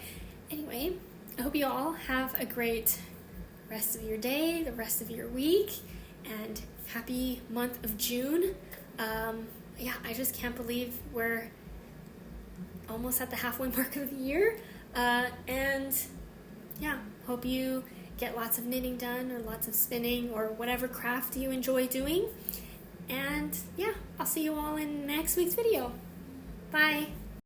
anyway, I hope you all have a great rest of your day, the rest of your week, and happy month of June. I just can't believe we're almost at the halfway mark of the year. And yeah, hope you get lots of knitting done, or lots of spinning, or whatever craft you enjoy doing. And yeah, I'll see you all in next week's video. Bye.